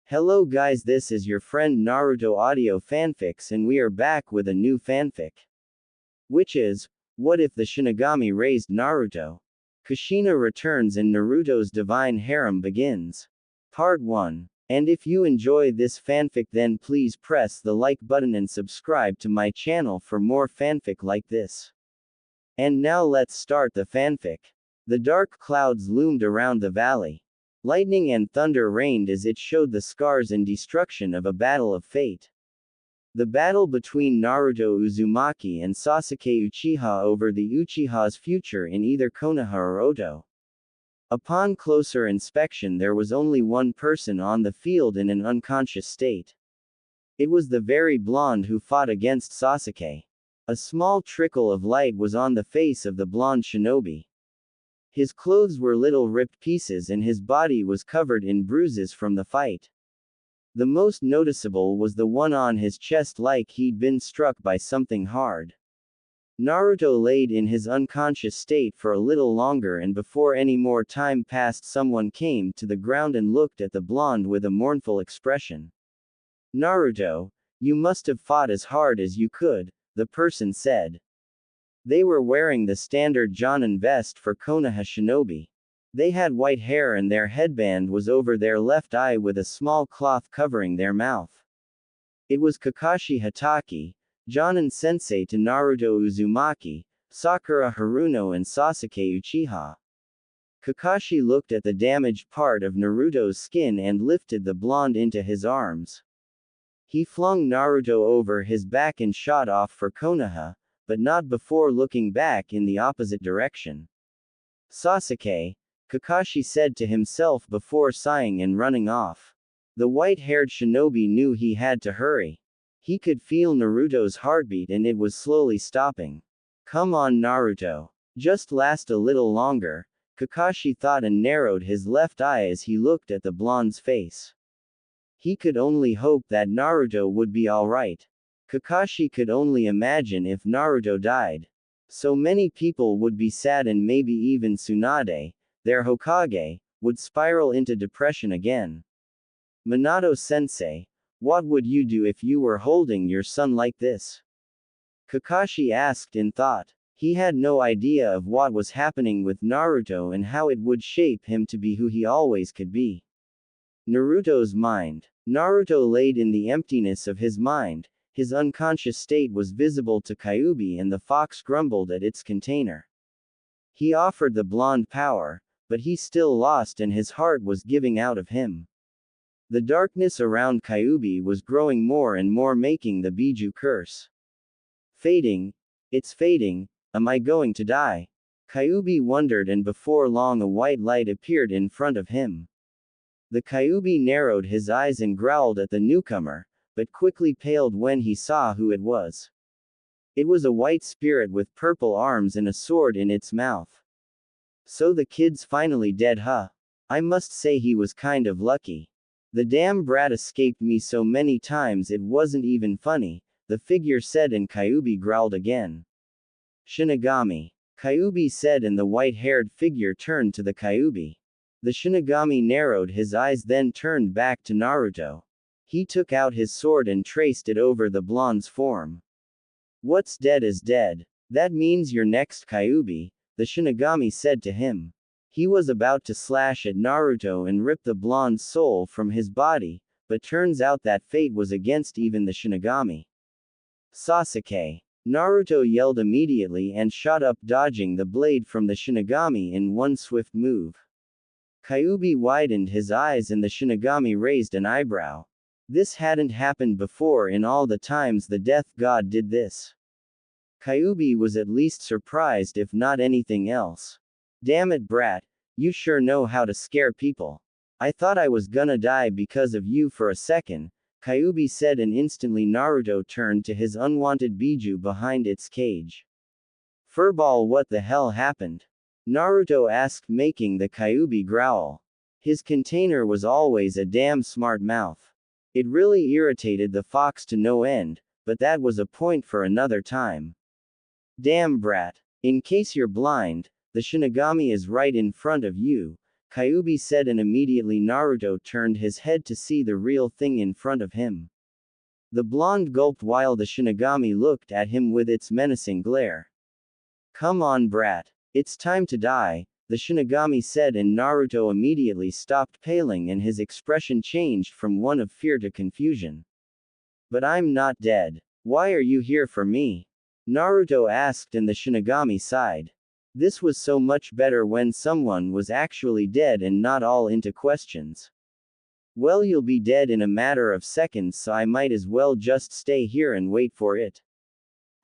Hello guys, this is your friend Naruto Audio Fanfics and we are back with a new fanfic. Which is, what if the Shinigami raised Naruto? Kushina returns and Naruto's divine harem begins. Part 1. And if you enjoy this fanfic then please press the like button and subscribe to my channel for more fanfic like this. And now let's start the fanfic. The dark clouds loomed around the valley. Lightning and thunder rained as it showed the scars and destruction of a battle of fate. The battle between Naruto Uzumaki and Sasuke Uchiha over the Uchiha's future in either Konoha or Oto. Upon closer inspection there was only one person on the field in an unconscious state. It was the very blonde who fought against Sasuke. A small trickle of light was on the face of the blonde shinobi. His clothes were little ripped pieces and his body was covered in bruises from the fight. The most noticeable was the one on his chest like he'd been struck by something hard. Naruto laid in his unconscious state for a little longer and before any more time passed someone came to the ground and looked at the blonde with a mournful expression. "Naruto, you must have fought as hard as you could," the person said. They were wearing the standard Jonin vest for Konoha shinobi. They had white hair and their headband was over their left eye with a small cloth covering their mouth. It was Kakashi Hatake, Jonin sensei to Naruto Uzumaki, Sakura Haruno and Sasuke Uchiha. Kakashi looked at the damaged part of Naruto's skin and lifted the blonde into his arms. He flung Naruto over his back and shot off for Konoha, but not before looking back in the opposite direction. "Sasuke," Kakashi said to himself before sighing and running off. The white-haired shinobi knew he had to hurry. He could feel Naruto's heartbeat and it was slowly stopping. "Come on Naruto. Just last a little longer," Kakashi thought and narrowed his left eye as he looked at the blonde's face. He could only hope that Naruto would be alright. Kakashi could only imagine if Naruto died. So many people would be sad and maybe even Tsunade, their Hokage, would spiral into depression again. "Minato-sensei, what would you do if you were holding your son like this?" Kakashi asked in thought. He had no idea of what was happening with Naruto and how it would shape him to be who he always could be. Naruto's mind. Naruto laid in the emptiness of his mind. His unconscious state was visible to Kyuubi and the fox grumbled at its container. He offered the blonde power, but he still lost and his heart was giving out of him. The darkness around Kyuubi was growing more and more making the Biju curse. "Fading. It's fading, am I going to die?" Kyuubi wondered and before long a white light appeared in front of him. The Kyuubi narrowed his eyes and growled at the newcomer, but quickly paled when he saw who it was. It was a white spirit with purple arms and a sword in its mouth. "So the kid's finally dead, huh? I must say he was kind of lucky. The damn brat escaped me so many times it wasn't even funny," the figure said and Kyuubi growled again. "Shinigami," Kyuubi said and the white-haired figure turned to the Kyuubi. The Shinigami narrowed his eyes then turned back to Naruto. He took out his sword and traced it over the blonde's form. "What's dead is dead. That means you're next Kyuubi," the Shinigami said to him. He was about to slash at Naruto and rip the blonde's soul from his body, but turns out that fate was against even the Shinigami. "Sasuke!" Naruto yelled immediately and shot up dodging the blade from the Shinigami in one swift move. Kyuubi widened his eyes and the Shinigami raised an eyebrow. This hadn't happened before in all the times the death god did this. Kyuubi was at least surprised if not anything else. "Damn it brat, you sure know how to scare people. I thought I was gonna die because of you for a second," Kyuubi said and instantly Naruto turned to his unwanted Biju behind its cage. "Furball, what the hell happened?" Naruto asked making the Kyuubi growl. His container was always a damn smart mouth. It really irritated the fox to no end, but that was a point for another time. "Damn brat. In case you're blind, the Shinigami is right in front of you," Kyuubi said, and immediately Naruto turned his head to see the real thing in front of him. The blonde gulped while the Shinigami looked at him with its menacing glare. "Come on, brat. It's time to die," the Shinigami said, and Naruto immediately stopped paling and his expression changed from one of fear to confusion. "But I'm not dead. Why are you here for me?" Naruto asked, and the Shinigami sighed. This was so much better when someone was actually dead and not all into questions. "Well, you'll be dead in a matter of seconds, so I might as well just stay here and wait for it.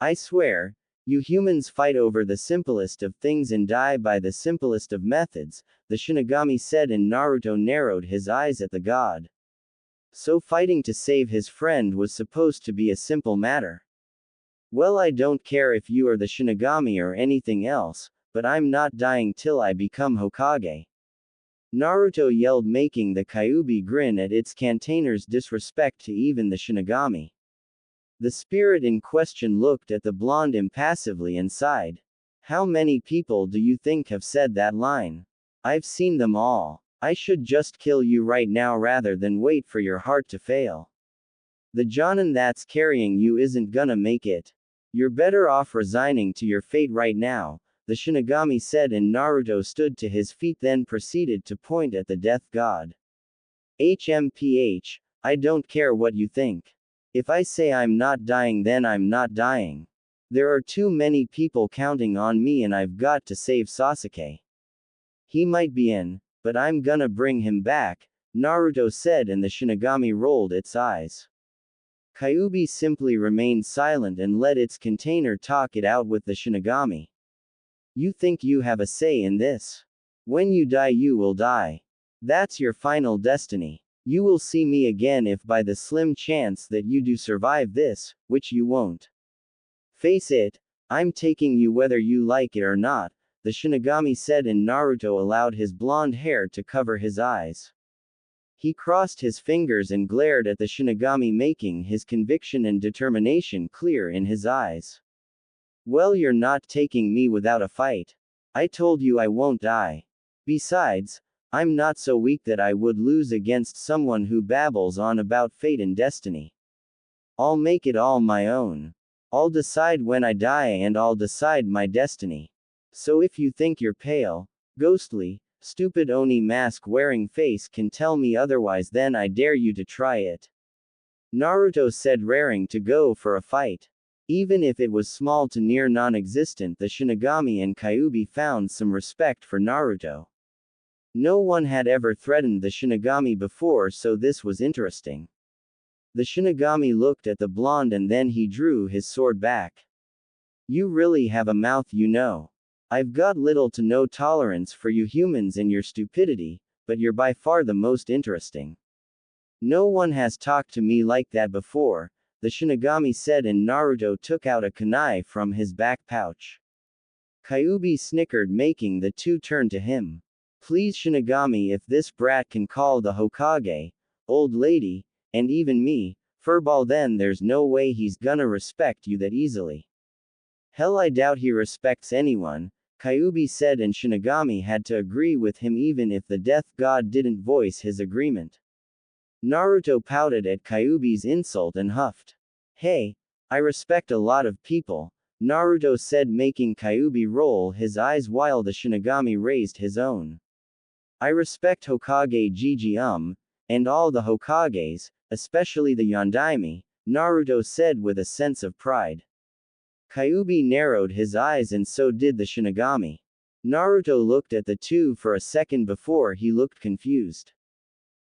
I swear, you humans fight over the simplest of things and die by the simplest of methods," the Shinigami said, and Naruto narrowed his eyes at the god. So fighting to save his friend was supposed to be a simple matter. "Well, I don't care if you are the Shinigami or anything else, but I'm not dying till I become Hokage," Naruto yelled, making the Kyuubi grin at its container's disrespect to even the Shinigami. The spirit in question looked at the blonde impassively and sighed. "How many people do you think have said that line? I've seen them all. I should just kill you right now rather than wait for your heart to fail. The Jonin that's carrying you isn't gonna make it. You're better off resigning to your fate right now," the Shinigami said, and Naruto stood to his feet, then proceeded to point at the death god. "HMPH, I don't care what you think. If I say I'm not dying, then I'm not dying. There are too many people counting on me and I've got to save Sasuke. He might be in, but I'm gonna bring him back," Naruto said, and the Shinigami rolled its eyes. Kyuubi simply remained silent and let its container talk it out with the Shinigami. "You think you have a say in this? When you die, you will die. That's your final destiny. You will see me again if by the slim chance that you do survive this, which you won't. Face it, I'm taking you whether you like it or not," the Shinigami said, and Naruto allowed his blonde hair to cover his eyes. He crossed his fingers and glared at the Shinigami, making his conviction and determination clear in his eyes. "Well, you're not taking me without a fight. I told you I won't die. Besides, I'm not so weak that I would lose against someone who babbles on about fate and destiny. I'll make it all my own. I'll decide when I die and I'll decide my destiny. So if you think your pale, ghostly, stupid Oni mask wearing face can tell me otherwise, then I dare you to try it," Naruto said, raring to go for a fight. Even if it was small to near non-existent, the Shinigami and Kyuubi found some respect for Naruto. No one had ever threatened the Shinigami before, so this was interesting. The Shinigami looked at the blonde and then he drew his sword back. "You really have a mouth, you know. I've got little to no tolerance for you humans and your stupidity, but you're by far the most interesting. No one has talked to me like that before," the Shinigami said, and Naruto took out a kunai from his back pouch. Kyuubi snickered, making the two turn to him. "Please, Shinigami, if this brat can call the Hokage, old lady, and even me, furball, then there's no way he's gonna respect you that easily." "Hell, I doubt he respects anyone," Kyuubi said, and Shinigami had to agree with him even if the death god didn't voice his agreement. Naruto pouted at Kyuubi's insult and huffed. "Hey, I respect a lot of people," Naruto said, making Kyuubi roll his eyes while the Shinigami raised his own. "I respect Hokage Gigi and all the Hokages, especially the Yondaime," Naruto said with a sense of pride. Kyuubi narrowed his eyes and so did the Shinigami. Naruto looked at the two for a second before he looked confused.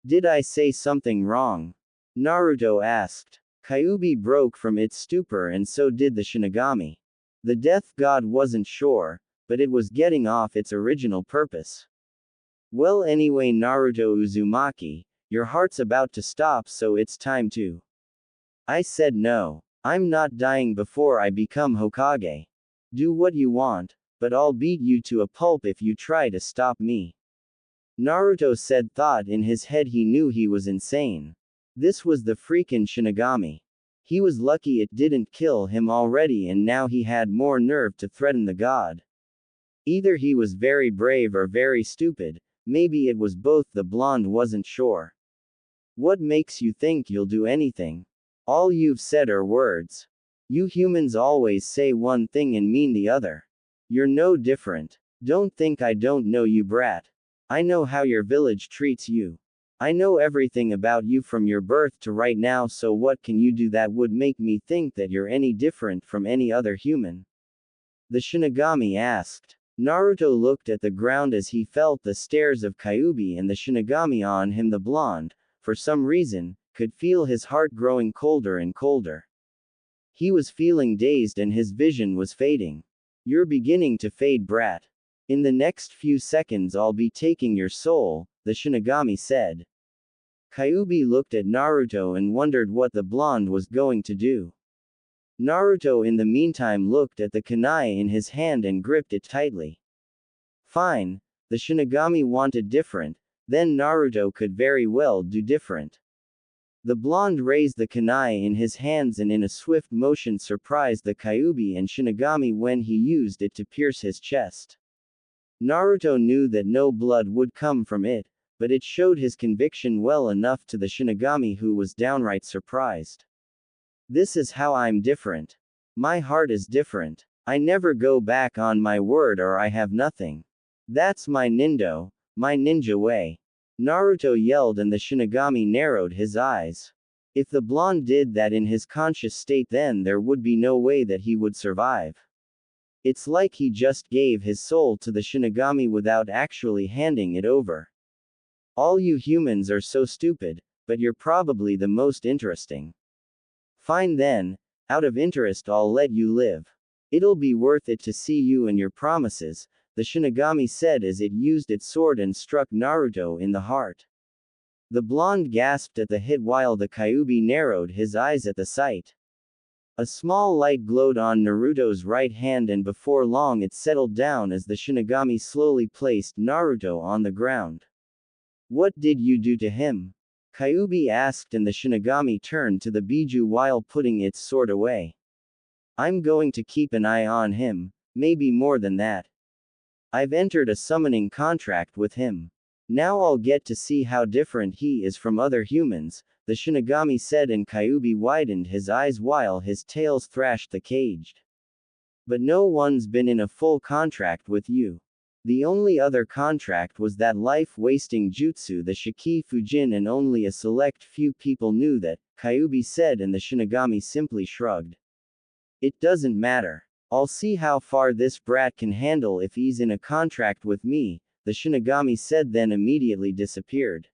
"Did I say something wrong?" Naruto asked. Kyuubi broke from its stupor and so did the Shinigami. The death god wasn't sure, but it was getting off its original purpose. "Well, anyway, Naruto Uzumaki, your heart's about to stop, so it's time to." I said no. I'm not dying before I become Hokage. Do what you want, but I'll beat you to a pulp if you try to stop me," Naruto said. Thought in his head he knew he was insane. This was the freaking Shinigami. He was lucky it didn't kill him already, and now he had more nerve to threaten the god. Either he was very brave or very stupid, maybe it was both, the blonde wasn't sure. What makes you think you'll do anything? All you've said are words. You humans always say one thing and mean the other. You're no different. Don't think I don't know you, brat. I know how your village treats you. I know everything about you from your birth to right now, so what can you do that would make me think that you're any different from any other human? The Shinigami asked. Naruto looked at the ground as he felt the stares of Kyuubi and the Shinigami on him. The blonde, for some reason, could feel his heart growing colder and colder. He was feeling dazed and his vision was fading. You're beginning to fade, brat. In the next few seconds I'll be taking your soul, the Shinigami said. Kyuubi looked at Naruto and wondered what the blonde was going to do. Naruto in the meantime looked at the kunai in his hand and gripped it tightly. Fine, the Shinigami wanted different, then Naruto could very well do different. The blonde raised the kunai in his hands and in a swift motion surprised the Kyuubi and Shinigami when he used it to pierce his chest. Naruto knew that no blood would come from it, but it showed his conviction well enough to the Shinigami, who was downright surprised. This is how I'm different. My heart is different. I never go back on my word or I have nothing. That's my ninja way. Naruto yelled and the Shinigami narrowed his eyes. If the blonde did that in his conscious state, then there would be no way that he would survive. It's like he just gave his soul to the Shinigami without actually handing it over. All you humans are so stupid, but you're probably the most interesting. Fine then, out of interest I'll let you live. It'll be worth it to see you and your promises, the Shinigami said as it used its sword and struck Naruto in the heart. The blonde gasped at the hit while the Kyuubi narrowed his eyes at the sight. A small light glowed on Naruto's right hand and before long it settled down as the Shinigami slowly placed Naruto on the ground. What did you do to him? Kyuubi asked and the Shinigami turned to the Biju while putting its sword away. I'm going to keep an eye on him, maybe more than that. I've entered a summoning contract with him. Now I'll get to see how different he is from other humans, the Shinigami said, and Kyuubi widened his eyes while his tails thrashed the caged. But no one's been in a full contract with you. The only other contract was that life-wasting jutsu, the Shiki Fujin, and only a select few people knew that, Kyuubi said, and the Shinigami simply shrugged. It doesn't matter. I'll see how far this brat can handle if he's in a contract with me, the Shinigami said, then immediately disappeared.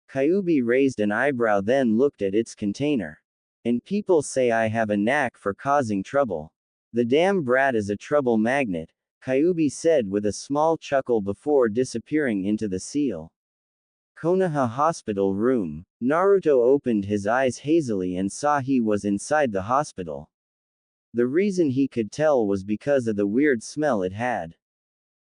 Kyuubi raised an eyebrow then looked at its container. And people say I have a knack for causing trouble. The damn brat is a trouble magnet, Kyuubi said with a small chuckle before disappearing into the seal. Konoha hospital room. Naruto opened his eyes hazily and saw he was inside the hospital. The reason he could tell was because of the weird smell it had.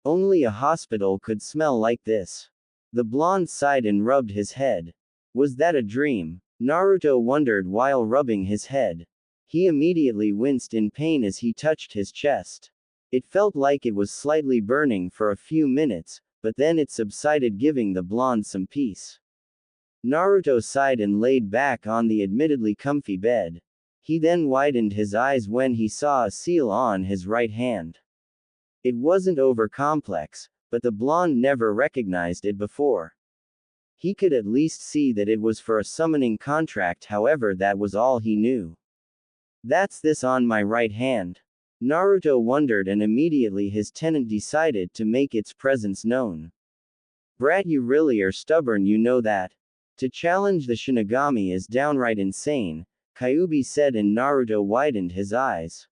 Only a hospital could smell like this. The blonde sighed and rubbed his head. Was that a dream? Naruto wondered while rubbing his head. He immediately winced in pain as he touched his chest. It felt like it was slightly burning for a few minutes, but then it subsided, giving the blonde some peace. Naruto sighed and laid back on the admittedly comfy bed. He then widened his eyes when he saw a seal on his right hand. It wasn't over-complex, but the blonde never recognized it before. He could at least see that it was for a summoning contract, however that was all he knew. That's this on my right hand. Naruto wondered and immediately his tenant decided to make its presence known. Brat, you really are stubborn, you know that. To challenge the Shinigami is downright insane, Kyuubi said, and Naruto widened his eyes.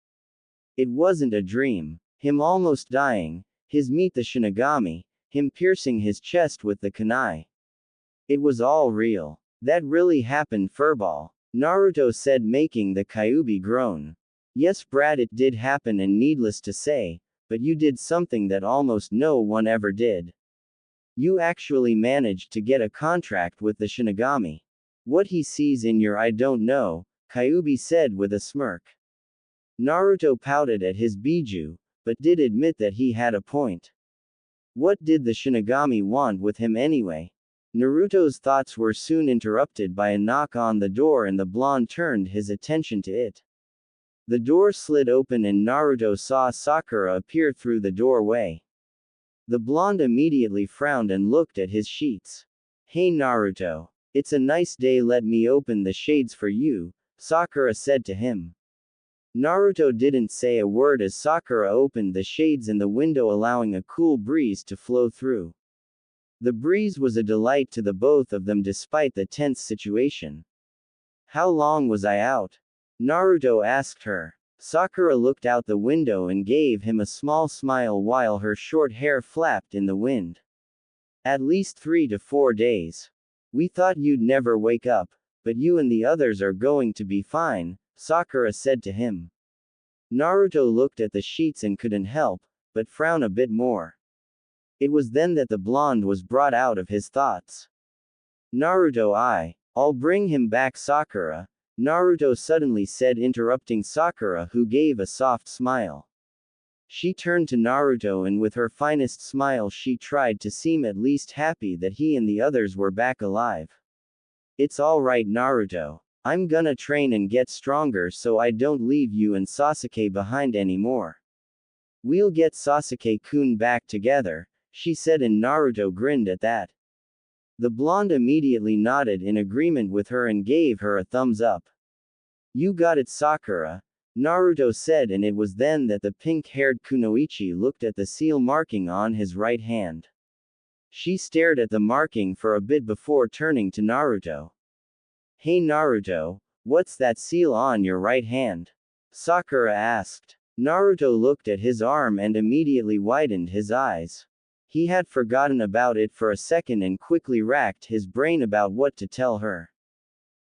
It wasn't a dream. Him almost dying, his meet the Shinigami, him piercing his chest with the kunai. It was all real. That really happened, furball, Naruto said, making the Kyuubi groan. Yes brat, it did happen, and needless to say, but you did something that almost no one ever did. You actually managed to get a contract with the Shinigami. What he sees in your I don't know, Kyuubi said with a smirk. Naruto pouted at his Biju, but did admit that he had a point. What did the Shinigami want with him anyway? Naruto's thoughts were soon interrupted by a knock on the door and the blonde turned his attention to it. The door slid open and Naruto saw Sakura appear through the doorway. The blonde immediately frowned and looked at his sheets. "Hey Naruto. It's a nice day, let me open the shades for you," Sakura said to him. Naruto didn't say a word as Sakura opened the shades in the window, allowing a cool breeze to flow through. The breeze was a delight to the both of them despite the tense situation. "How long was I out?" Naruto asked her. Sakura looked out the window and gave him a small smile while her short hair flapped in the wind. "At least 3 to 4 days. We thought you'd never wake up, but you and the others are going to be fine," Sakura said to him. Naruto looked at the sheets and couldn't help but frown a bit more. It was then that the blonde was brought out of his thoughts. "Naruto, I'll bring him back, Sakura," Naruto suddenly said, interrupting Sakura, who gave a soft smile. She turned to Naruto and with her finest smile she tried to seem at least happy that he and the others were back alive. "It's alright Naruto. I'm gonna train and get stronger so I don't leave you and Sasuke behind anymore. We'll get Sasuke-kun back together," she said, and Naruto grinned at that. The blonde immediately nodded in agreement with her and gave her a thumbs up. "You got it Sakura," Naruto said, and it was then that the pink-haired Kunoichi looked at the seal marking on his right hand. She stared at the marking for a bit before turning to Naruto. "Hey Naruto, what's that seal on your right hand?" Sakura asked. Naruto looked at his arm and immediately widened his eyes. He had forgotten about it for a second and quickly racked his brain about what to tell her.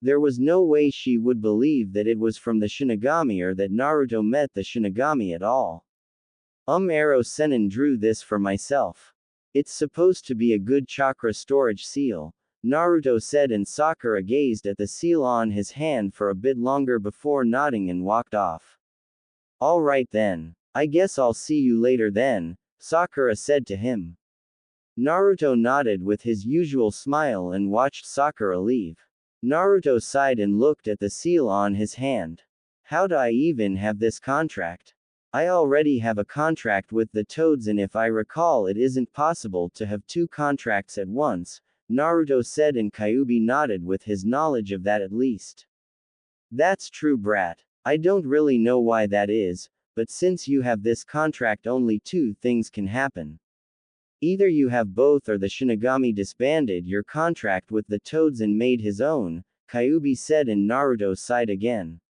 There was no way she would believe that it was from the Shinigami or that Naruto met the Shinigami at all. Arrow Sennin drew this for myself. It's supposed to be a good chakra storage seal," Naruto said, and Sakura gazed at the seal on his hand for a bit longer before nodding and walked off. "Alright then. I guess I'll see you later then," Sakura said to him. Naruto nodded with his usual smile and watched Sakura leave. Naruto sighed and looked at the seal on his hand. "How'd I even have this contract? I already have a contract with the Toads, and if I recall it isn't possible to have 2 contracts at once," Naruto said, and Kyuubi nodded with his knowledge of that at least. "That's true brat. I don't really know why that is, but since you have this contract only 2 things can happen. Either you have both or the Shinigami disbanded your contract with the Toads and made his own," Kyuubi said, and Naruto sighed again.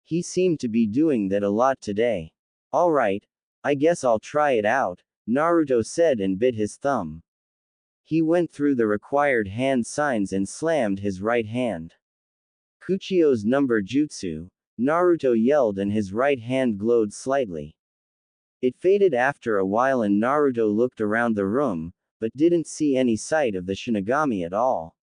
He seemed to be doing that a lot today. "Alright, I guess I'll try it out," Naruto said and bit his thumb. He went through the required hand signs and slammed his right hand. "Kuchio's number jutsu," Naruto yelled, and his right hand glowed slightly. It faded after a while and Naruto looked around the room, but didn't see any sight of the Shinigami at all.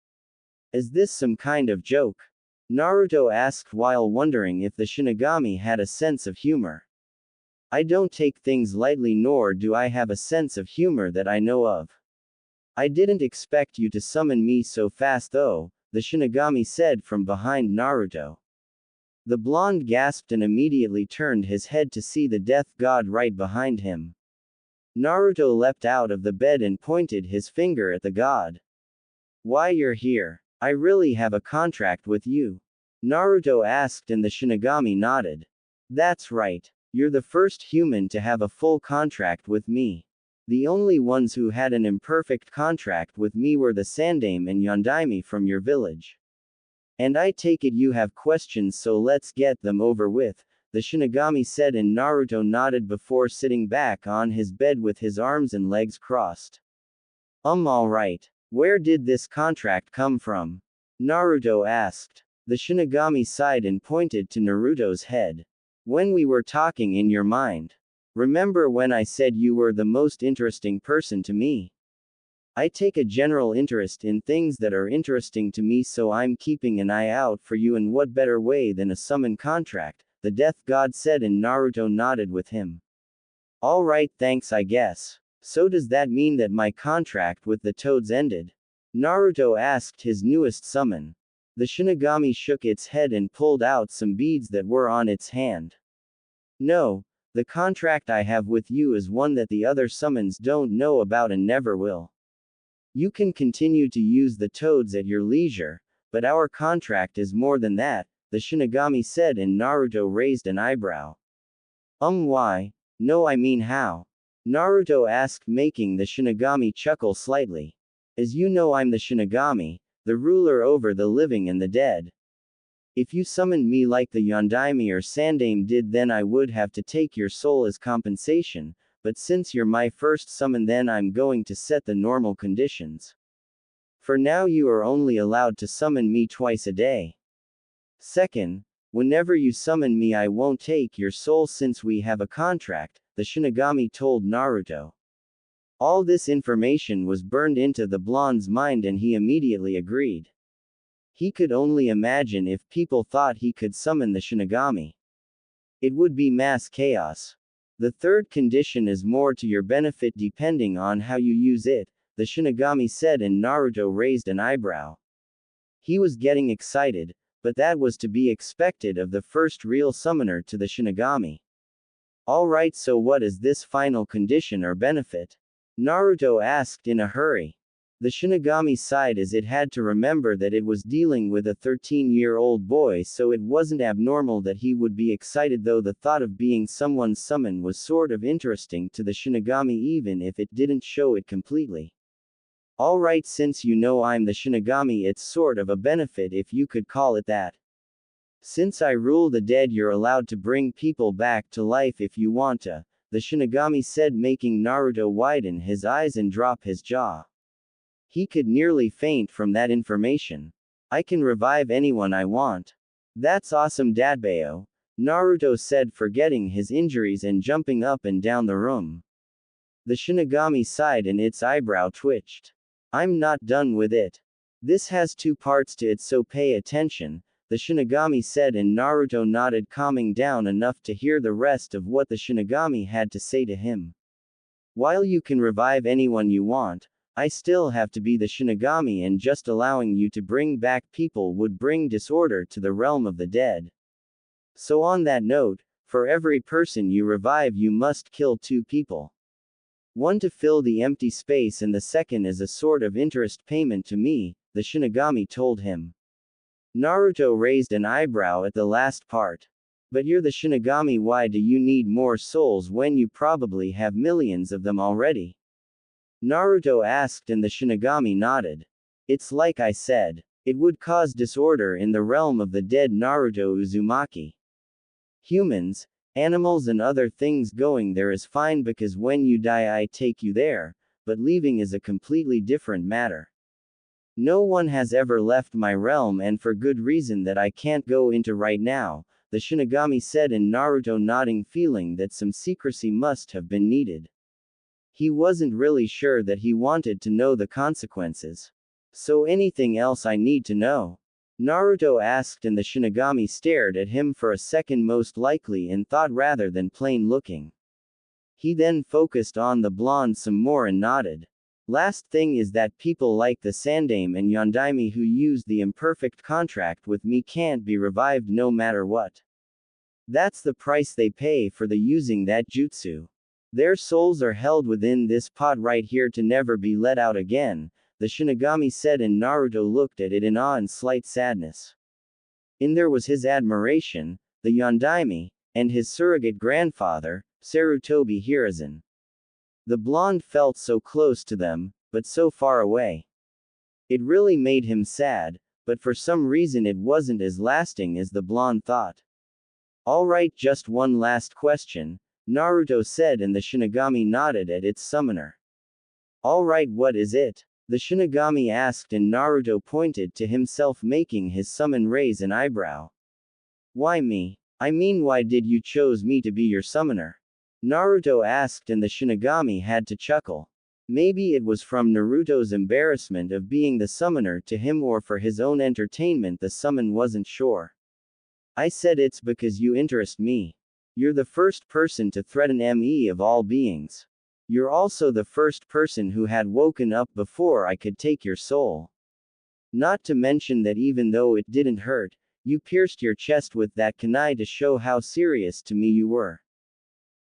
"Is this some kind of joke?" Naruto asked while wondering if the Shinigami had a sense of humor. "I don't take things lightly, nor do I have a sense of humor that I know of. I didn't expect you to summon me so fast though," the Shinigami said from behind Naruto. The blonde gasped and immediately turned his head to see the death god right behind him. Naruto leapt out of the bed and pointed his finger at the god. "Why, you're here. I really have a contract with you?" Naruto asked, and the Shinigami nodded. "That's right. You're the first human to have a full contract with me. The only ones who had an imperfect contract with me were the Sandaime and Yondaime from your village. And I take it you have questions, so let's get them over with," the Shinigami said, and Naruto nodded before sitting back on his bed with his arms and legs crossed. Alright. Where did this contract come from?" Naruto asked. The Shinigami sighed and pointed to Naruto's head. "When we were talking in your mind. Remember when I said you were the most interesting person to me? I take a general interest in things that are interesting to me, so I'm keeping an eye out for you, and what better way than a summon contract," the death god said, and Naruto nodded with him. "Alright, thanks I guess." So does that mean that my contract with the toads ended? Naruto asked his newest summon. The Shinigami shook its head and pulled out some beads that were on its hand. No, the contract I have with you is one that the other summons don't know about and never will. You can continue to use the toads at your leisure, but our contract is more than that, the Shinigami said, and Naruto raised an eyebrow. Why? No, I mean how? Naruto asked, making the Shinigami chuckle slightly. As you know, I'm the Shinigami, the ruler over the living and the dead. If you summoned me like the Yondaime or Sandaime did, then I would have to take your soul as compensation, but since you're my first summon, then I'm going to set the normal conditions. For now you are only allowed to summon me twice a day. Second, whenever you summon me I won't take your soul since we have a contract, the Shinigami told Naruto. All this information was burned into the blonde's mind and he immediately agreed. He could only imagine if people thought he could summon the Shinigami. It would be mass chaos. The third condition is more to your benefit depending on how you use it, the Shinigami said, and Naruto raised an eyebrow. He was getting excited, but that was to be expected of the first real summoner to the Shinigami. Alright, so what is this final condition or benefit? Naruto asked in a hurry. The Shinigami sighed as it had to remember that it was dealing with a 13-year-old boy, so it wasn't abnormal that he would be excited, though the thought of being someone's summon was sort of interesting to the Shinigami even if it didn't show it completely. Alright, since you know I'm the Shinigami, it's sort of a benefit if you could call it that. Since I rule the dead, you're allowed to bring people back to life if you want to, the Shinigami said, making Naruto widen his eyes and drop his jaw. He could nearly faint from that information. I can revive anyone I want. That's awesome, Dadbao, Naruto said, forgetting his injuries and jumping up and down the room. The Shinigami sighed and its eyebrow twitched. I'm not done with it. This has two parts to it, so pay attention, the Shinigami said, and Naruto nodded, calming down enough to hear the rest of what the Shinigami had to say to him. While you can revive anyone you want, I still have to be the Shinigami, and just allowing you to bring back people would bring disorder to the realm of the dead. So on that note, for every person you revive you must kill 2 people. One to fill the empty space and the second as a sort of interest payment to me, the Shinigami told him. Naruto raised an eyebrow at the last part. But you're the Shinigami, why do you need more souls when you probably have millions of them already? Naruto asked, and the Shinigami nodded. It's like I said. It would cause disorder in the realm of the dead, Naruto Uzumaki. Humans, animals and other things going there is fine because when you die I take you there, but leaving is a completely different matter. No one has ever left my realm, and for good reason that I can't go into right now, the Shinigami said, and Naruto nodding, feeling that some secrecy must have been needed. He wasn't really sure that he wanted to know the consequences. So anything else I need to know? Naruto asked, and the Shinigami stared at him for a second, most likely in thought rather than plain looking. He then focused on the blonde some more and nodded. Last thing is that people like the Sandaime and Yondaime who use the imperfect contract with me can't be revived no matter what. That's the price they pay for the using that jutsu. Their souls are held within this pot right here to never be let out again, the Shinigami said, and Naruto looked at it in awe and slight sadness. In there was his admiration, the Yondaime, and his surrogate grandfather, Sarutobi Hiruzen. The blonde felt so close to them, but so far away. It really made him sad, but for some reason it wasn't as lasting as the blonde thought. Alright, just one last question, Naruto said, and the Shinigami nodded at its summoner. Alright, what is it? The Shinigami asked, and Naruto pointed to himself, making his summon raise an eyebrow. Why me? I mean, why did you chose me to be your summoner? Naruto asked, and the Shinigami had to chuckle. Maybe it was from Naruto's embarrassment of being the summoner to him, or for his own entertainment, the summon wasn't sure. I said it's because you interest me. You're the first person to threaten me of all beings. You're also the first person who had woken up before I could take your soul. Not to mention that even though it didn't hurt, you pierced your chest with that kunai to show how serious to me you were.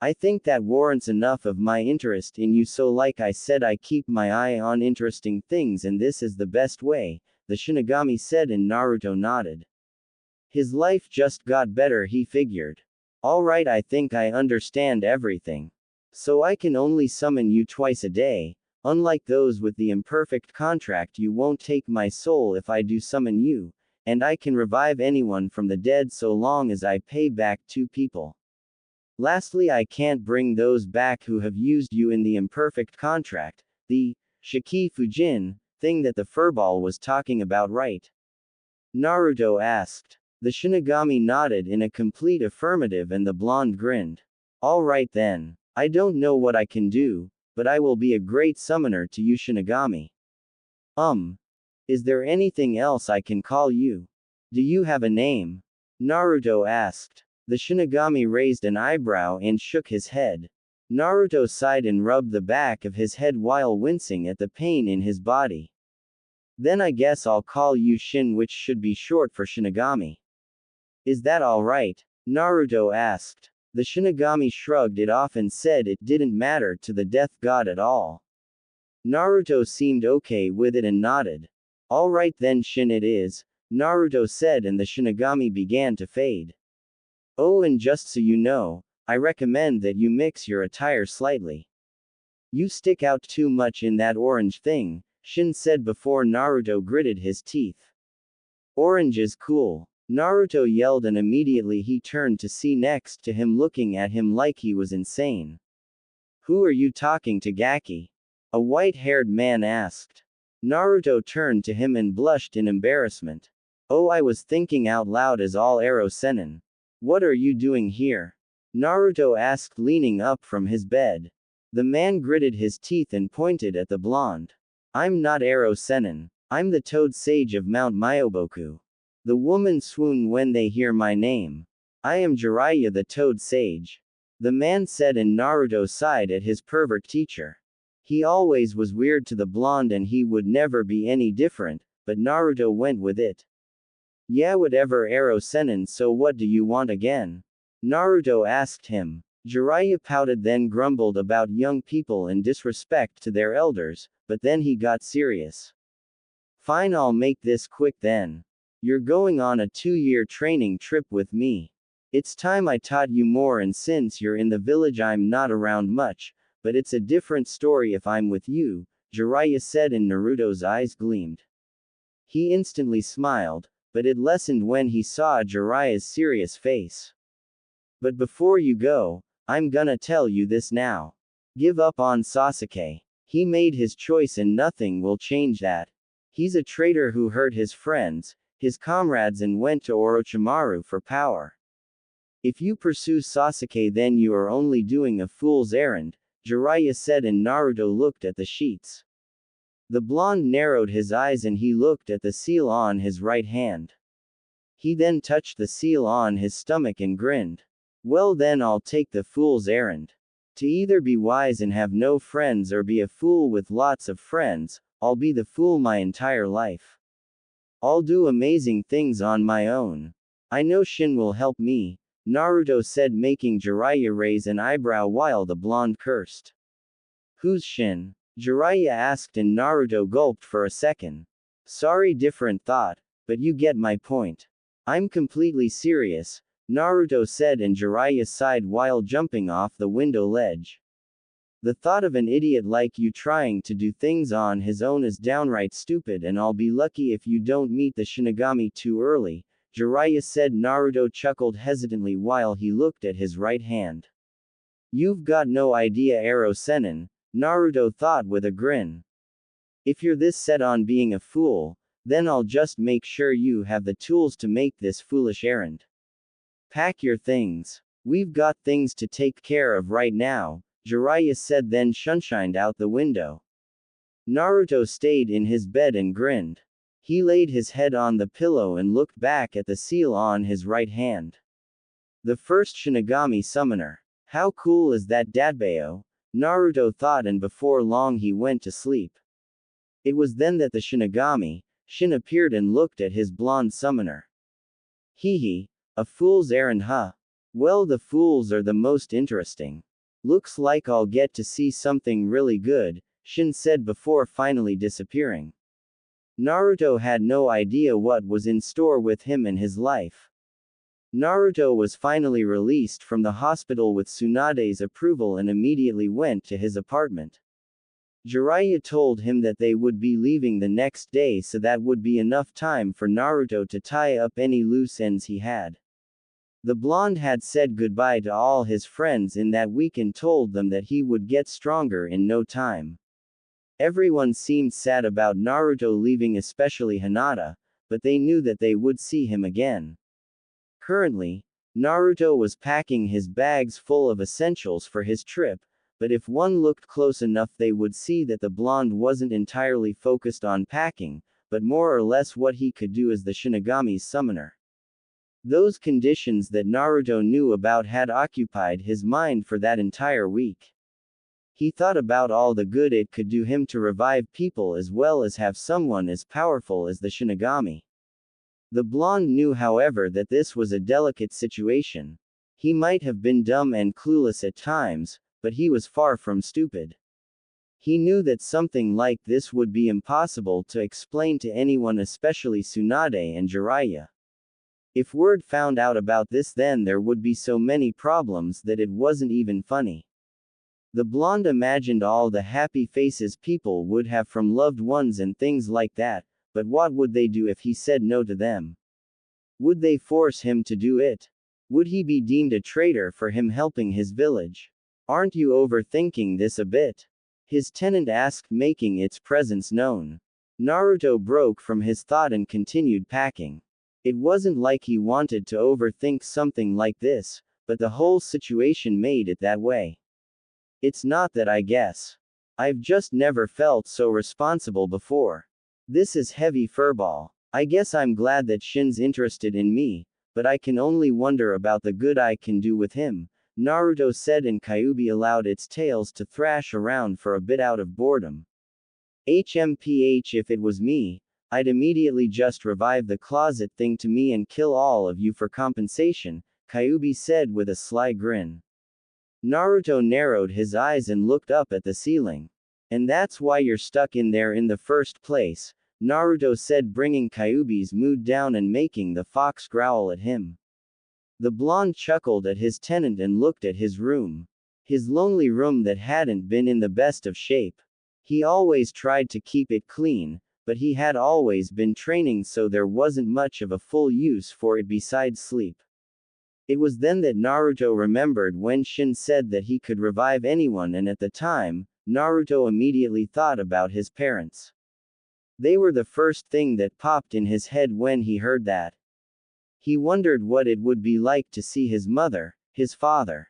I think that warrants enough of my interest in you, so like I said, I keep my eye on interesting things, and this is the best way, the Shinigami said, and Naruto nodded. His life just got better, he figured. Alright, I think I understand everything. So I can only summon you twice a day. Unlike those with the imperfect contract, you won't take my soul if I do summon you, and I can revive anyone from the dead so long as I pay back 2 people. Lastly, I can't bring those back who have used you in the imperfect contract, the Shiki Fujin thing that the furball was talking about, right? Naruto asked. The Shinigami nodded in a complete affirmative and the blonde grinned. Alright then. I don't know what I can do, but I will be a great summoner to you, Shinigami. Is there anything else I can call you? Do you have a name? Naruto asked. The Shinigami raised an eyebrow and shook his head. Naruto sighed and rubbed the back of his head while wincing at the pain in his body. Then I guess I'll call you Shin, which should be short for Shinigami. Is that alright? Naruto asked. The Shinigami shrugged it off and said it didn't matter to the death god at all. Naruto seemed okay with it and nodded. Alright then, Shin it is, Naruto said, and the Shinigami began to fade. Oh, and just so you know, I recommend that you mix your attire slightly. You stick out too much in that orange thing, Shin said before Naruto gritted his teeth. Orange is cool, Naruto yelled, and immediately he turned to see next to him looking at him like he was insane. Who are you talking to, Gaki? A white-haired man asked. Naruto turned to him and blushed in embarrassment. Oh, I was thinking out loud as all Ero Sennin. What are you doing here? Naruto asked, leaning up from his bed. The man gritted his teeth and pointed at the blonde. I'm not Ero Sennin. I'm the Toad Sage of Mount Myoboku. The women swoon when they hear my name. I am Jiraiya the Toad Sage. The man said, and Naruto sighed at his pervert teacher. He always was weird to the blonde and he would never be any different, but Naruto went with it. Yeah, whatever, Ero Sennin, so what do you want again? Naruto asked him. Jiraiya pouted, then grumbled about young people and disrespect to their elders, but then he got serious. Fine, I'll make this quick then. You're going on a 2-year training trip with me. It's time I taught you more, and since you're in the village I'm not around much, but it's a different story if I'm with you, Jiraiya said, and Naruto's eyes gleamed. He instantly smiled, but it lessened when he saw Jiraiya's serious face. But before you go, I'm gonna tell you this now. Give up on Sasuke. He made his choice and nothing will change that. He's a traitor who hurt his friends, his comrades, and went to Orochimaru for power. If you pursue Sasuke, then you are only doing a fool's errand, Jiraiya said, and Naruto looked at the sheets. The blonde narrowed his eyes and he looked at the seal on his right hand. He then touched the seal on his stomach and grinned. Well then, I'll take the fool's errand. To either be wise and have no friends or be a fool with lots of friends, I'll be the fool my entire life. I'll do amazing things on my own. I know Shin will help me, Naruto said, making Jiraiya raise an eyebrow while the blonde cursed. Who's Shin? Jiraiya asked, and Naruto gulped for a second. Sorry, different thought, but you get my point. I'm completely serious, Naruto said, and Jiraiya sighed while jumping off the window ledge. The thought of an idiot like you trying to do things on his own is downright stupid, and I'll be lucky if you don't meet the Shinigami too early, Jiraiya said. Naruto chuckled hesitantly while he looked at his right hand. You've got no idea, Ero Sennin, Naruto thought with a grin. If you're this set on being a fool, then I'll just make sure you have the tools to make this foolish errand. Pack your things. We've got things to take care of right now, Jiraiya said, then sunshined out the window. Naruto stayed in his bed and grinned. He laid his head on the pillow and looked back at the seal on his right hand. The first Shinigami summoner. How cool is that, Dadbayo? Naruto thought, and before long he went to sleep. It was then that the Shinigami, Shin, appeared and looked at his blonde summoner. Hee hee, a fool's errand, huh? Well, the fools are the most interesting. Looks like I'll get to see something really good, Shin said before finally disappearing. Naruto had no idea what was in store with him and his life. Naruto was finally released from the hospital with Tsunade's approval and immediately went to his apartment. Jiraiya told him that they would be leaving the next day, so that would be enough time for Naruto to tie up any loose ends he had. The blonde had said goodbye to all his friends in that week and told them that he would get stronger in no time. Everyone seemed sad about Naruto leaving, especially Hinata, but they knew that they would see him again. Currently, Naruto was packing his bags full of essentials for his trip, but if one looked close enough they would see that the blonde wasn't entirely focused on packing, but more or less what he could do as the Shinigami's summoner. Those conditions that Naruto knew about had occupied his mind for that entire week. He thought about all the good it could do him to revive people as well as have someone as powerful as the Shinigami. The blonde knew, however, that this was a delicate situation. He might have been dumb and clueless at times, but he was far from stupid. He knew that something like this would be impossible to explain to anyone, especially Tsunade and Jiraiya. If word found out about this, then there would be so many problems that it wasn't even funny. The blonde imagined all the happy faces people would have from loved ones and things like that, but what would they do if he said no to them? Would they force him to do it? Would he be deemed a traitor for him helping his village? Aren't you overthinking this a bit? His tenant asked, making its presence known. Naruto broke from his thought and continued packing. It wasn't like he wanted to overthink something like this, but the whole situation made it that way. It's not that, I guess. I've just never felt so responsible before. This is heavy furball. I guess I'm glad that Shin's interested in me, but I can only wonder about the good I can do with him, Naruto said, and Kyuubi allowed its tails to thrash around for a bit out of boredom. HMPH, if it was me, I'd immediately just revive the closet thing to me and kill all of you for compensation, Kyuubi said with a sly grin. Naruto narrowed his eyes and looked up at the ceiling. And that's why you're stuck in there in the first place, Naruto said, bringing Kyuubi's mood down and making the fox growl at him. The blonde chuckled at his tenant and looked at his room. His lonely room that hadn't been in the best of shape. He always tried to keep it clean, but he had always been training, so there wasn't much of a full use for it besides sleep. It was then that Naruto remembered when Shin said that he could revive anyone, and at the time, Naruto immediately thought about his parents. They were the first thing that popped in his head when he heard that. He wondered what it would be like to see his mother, his father.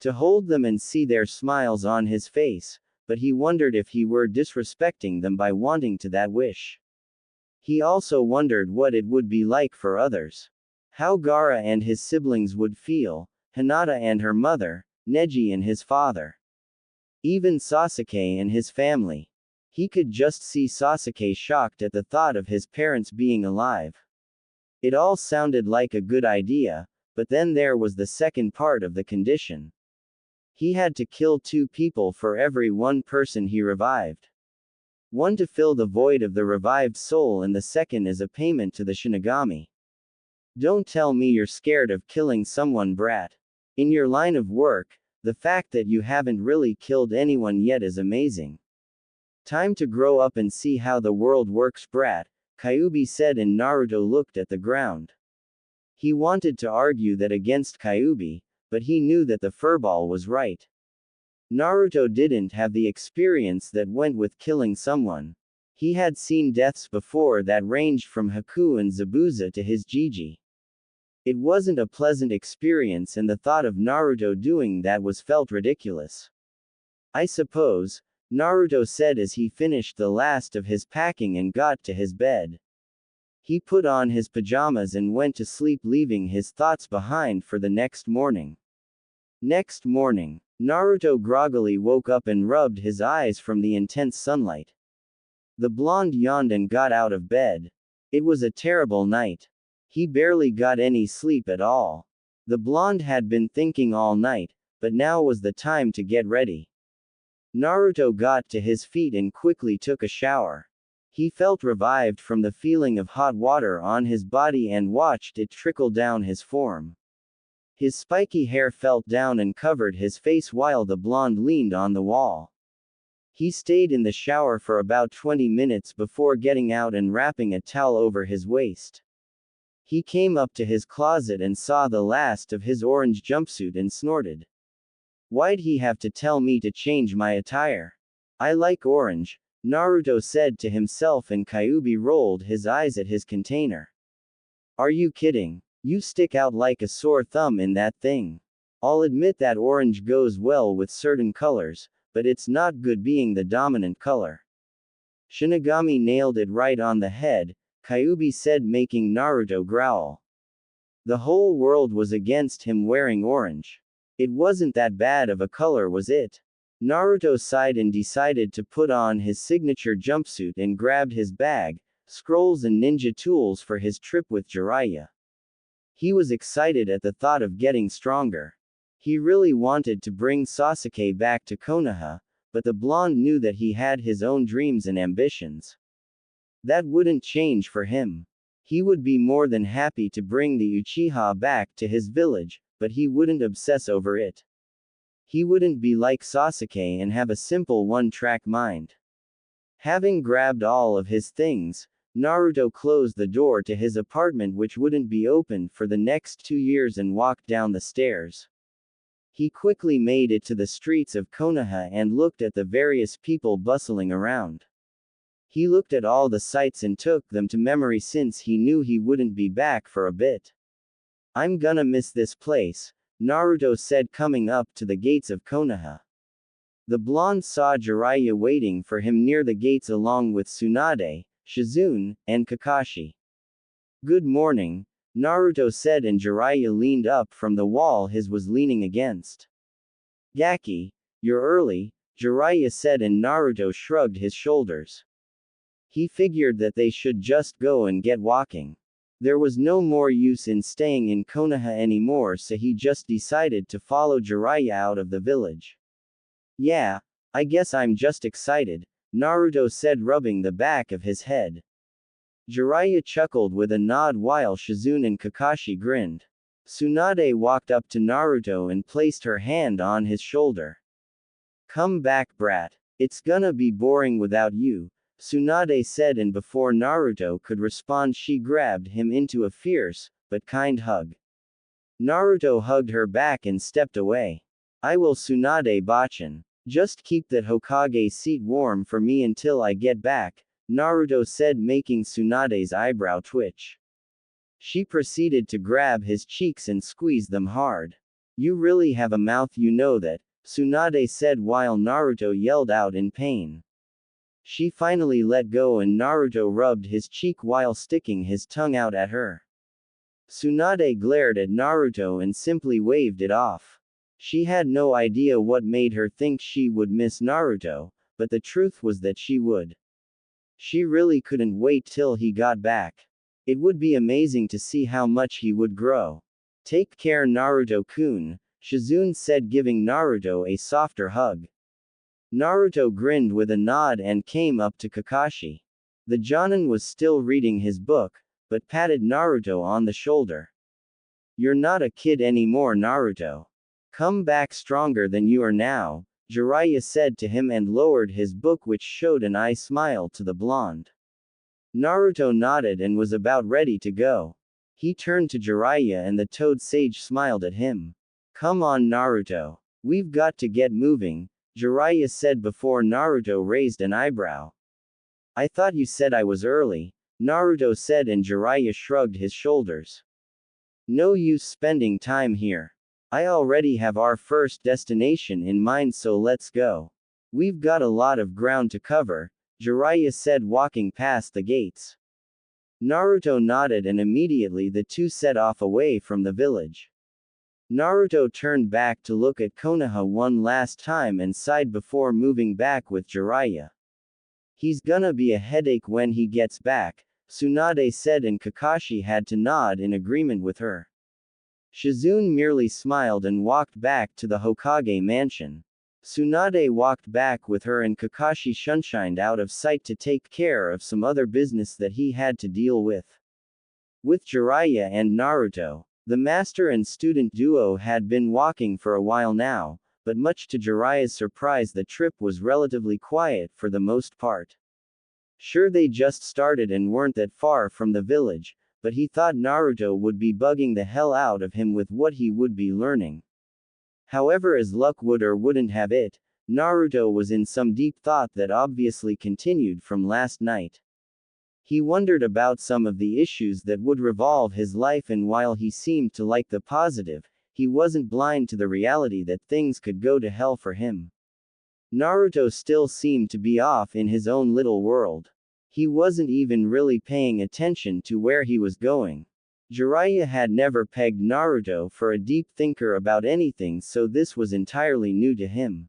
To hold them and see their smiles on his face, but he wondered if he were disrespecting them by wanting to that wish. He also wondered what it would be like for others. How Gaara and his siblings would feel, Hinata and her mother, Neji and his father. Even Sasuke and his family. He could just see Sasuke shocked at the thought of his parents being alive. It all sounded like a good idea, but then there was the second part of the condition. He had to kill 2 people for every 1 person he revived. One to fill the void of the revived soul, and the second as a payment to the Shinigami. Don't tell me you're scared of killing someone, brat. In your line of work, the fact that you haven't really killed anyone yet is amazing. Time to grow up and see how the world works, brat, Kyuubi said, and Naruto looked at the ground. He wanted to argue that against Kyuubi, but he knew that the furball was right. Naruto didn't have the experience that went with killing someone. He had seen deaths before that ranged from Haku and Zabuza to his Jiji. It wasn't a pleasant experience, and the thought of Naruto doing that was felt ridiculous. I suppose, Naruto said as he finished the last of his packing and got to his bed. He put on his pajamas and went to sleep, leaving his thoughts behind for the next morning. Next morning, Naruto groggily woke up and rubbed his eyes from the intense sunlight. The blonde yawned and got out of bed. It was a terrible night. He barely got any sleep at all. The blonde had been thinking all night, but now was the time to get ready. Naruto got to his feet and quickly took a shower. He felt revived from the feeling of hot water on his body and watched it trickle down his form. His spiky hair fell down and covered his face while the blonde leaned on the wall. He stayed in the shower for about 20 minutes before getting out and wrapping a towel over his waist. He came up to his closet and saw the last of his orange jumpsuit and snorted. Why'd he have to tell me to change my attire? I like orange, Naruto said to himself, and Kyuubi rolled his eyes at his container. Are you kidding? You stick out like a sore thumb in that thing. I'll admit that orange goes well with certain colors, but it's not good being the dominant color. Shinigami nailed it right on the head, Kyuubi said, making Naruto growl. The whole world was against him wearing orange. It wasn't that bad of a color, was it? Naruto sighed and decided to put on his signature jumpsuit and grabbed his bag, scrolls and ninja tools for his trip with Jiraiya. He was excited at the thought of getting stronger. He really wanted to bring Sasuke back to Konoha, but the blonde knew that he had his own dreams and ambitions. That wouldn't change for him. He would be more than happy to bring the Uchiha back to his village, but he wouldn't obsess over it. He wouldn't be like Sasuke and have a simple one-track mind. Having grabbed all of his things, Naruto closed the door to his apartment, which wouldn't be opened for the next 2 years, and walked down the stairs. He quickly made it to the streets of Konoha and looked at the various people bustling around. He looked at all the sights and took them to memory since he knew he wouldn't be back for a bit. I'm gonna miss this place, Naruto said, coming up to the gates of Konoha. The blonde saw Jiraiya waiting for him near the gates along with Tsunade, Shizune, and Kakashi. Good morning, Naruto said, and Jiraiya leaned up from the wall his was leaning against. Gaki, you're early, Jiraiya said, and Naruto shrugged his shoulders. He figured that they should just go and get walking. There was no more use in staying in Konoha anymore, so he just decided to follow Jiraiya out of the village. Yeah, I guess I'm just excited, Naruto said, rubbing the back of his head. Jiraiya chuckled with a nod while Shizune and Kakashi grinned. Tsunade walked up to Naruto and placed her hand on his shoulder. Come back, brat. It's gonna be boring without you, Tsunade said, and before Naruto could respond she grabbed him into a fierce, but kind hug. Naruto hugged her back and stepped away. I will, Tsunade-bachan. Just keep that Hokage seat warm for me until I get back, Naruto said, making Tsunade's eyebrow twitch. She proceeded to grab his cheeks and squeeze them hard. You really have a mouth, you know that, Tsunade said while Naruto yelled out in pain. She finally let go and Naruto rubbed his cheek while sticking his tongue out at her. Tsunade glared at Naruto and simply waved it off. She had no idea what made her think she would miss Naruto, but the truth was that she would. She really couldn't wait till he got back. It would be amazing to see how much he would grow. Take care, Naruto-kun, Shizune said, giving Naruto a softer hug. Naruto grinned with a nod and came up to Kakashi. The Jonin was still reading his book, but patted Naruto on the shoulder. You're not a kid anymore, Naruto. Come back stronger than you are now, Jiraiya said to him and lowered his book, which showed an eye smile to the blonde. Naruto nodded and was about ready to go. He turned to Jiraiya and the Toad Sage smiled at him. Come on, Naruto. We've got to get moving, Jiraiya said before Naruto raised an eyebrow. I thought you said I was early, Naruto said, and Jiraiya shrugged his shoulders. No use spending time here. I already have our first destination in mind, so let's go. We've got a lot of ground to cover, Jiraiya said, walking past the gates. Naruto nodded and immediately the two set off away from the village. Naruto turned back to look at Konoha one last time and sighed before moving back with Jiraiya. He's gonna be a headache when he gets back, Tsunade said, and Kakashi had to nod in agreement with her. Shizune merely smiled and walked back to the Hokage mansion. Tsunade walked back with her and Kakashi shunshined out of sight to take care of some other business that he had to deal with. With Jiraiya and Naruto, the master and student duo had been walking for a while now, but much to Jiraiya's surprise the trip was relatively quiet for the most part. Sure, they just started and weren't that far from the village, but he thought Naruto would be bugging the hell out of him with what he would be learning. However, as luck would or wouldn't have it, Naruto was in some deep thought that obviously continued from last night. He wondered about some of the issues that would revolve his life, and while he seemed to like the positive, he wasn't blind to the reality that things could go to hell for him. Naruto still seemed to be off in his own little world. He wasn't even really paying attention to where he was going. Jiraiya had never pegged Naruto for a deep thinker about anything, so this was entirely new to him.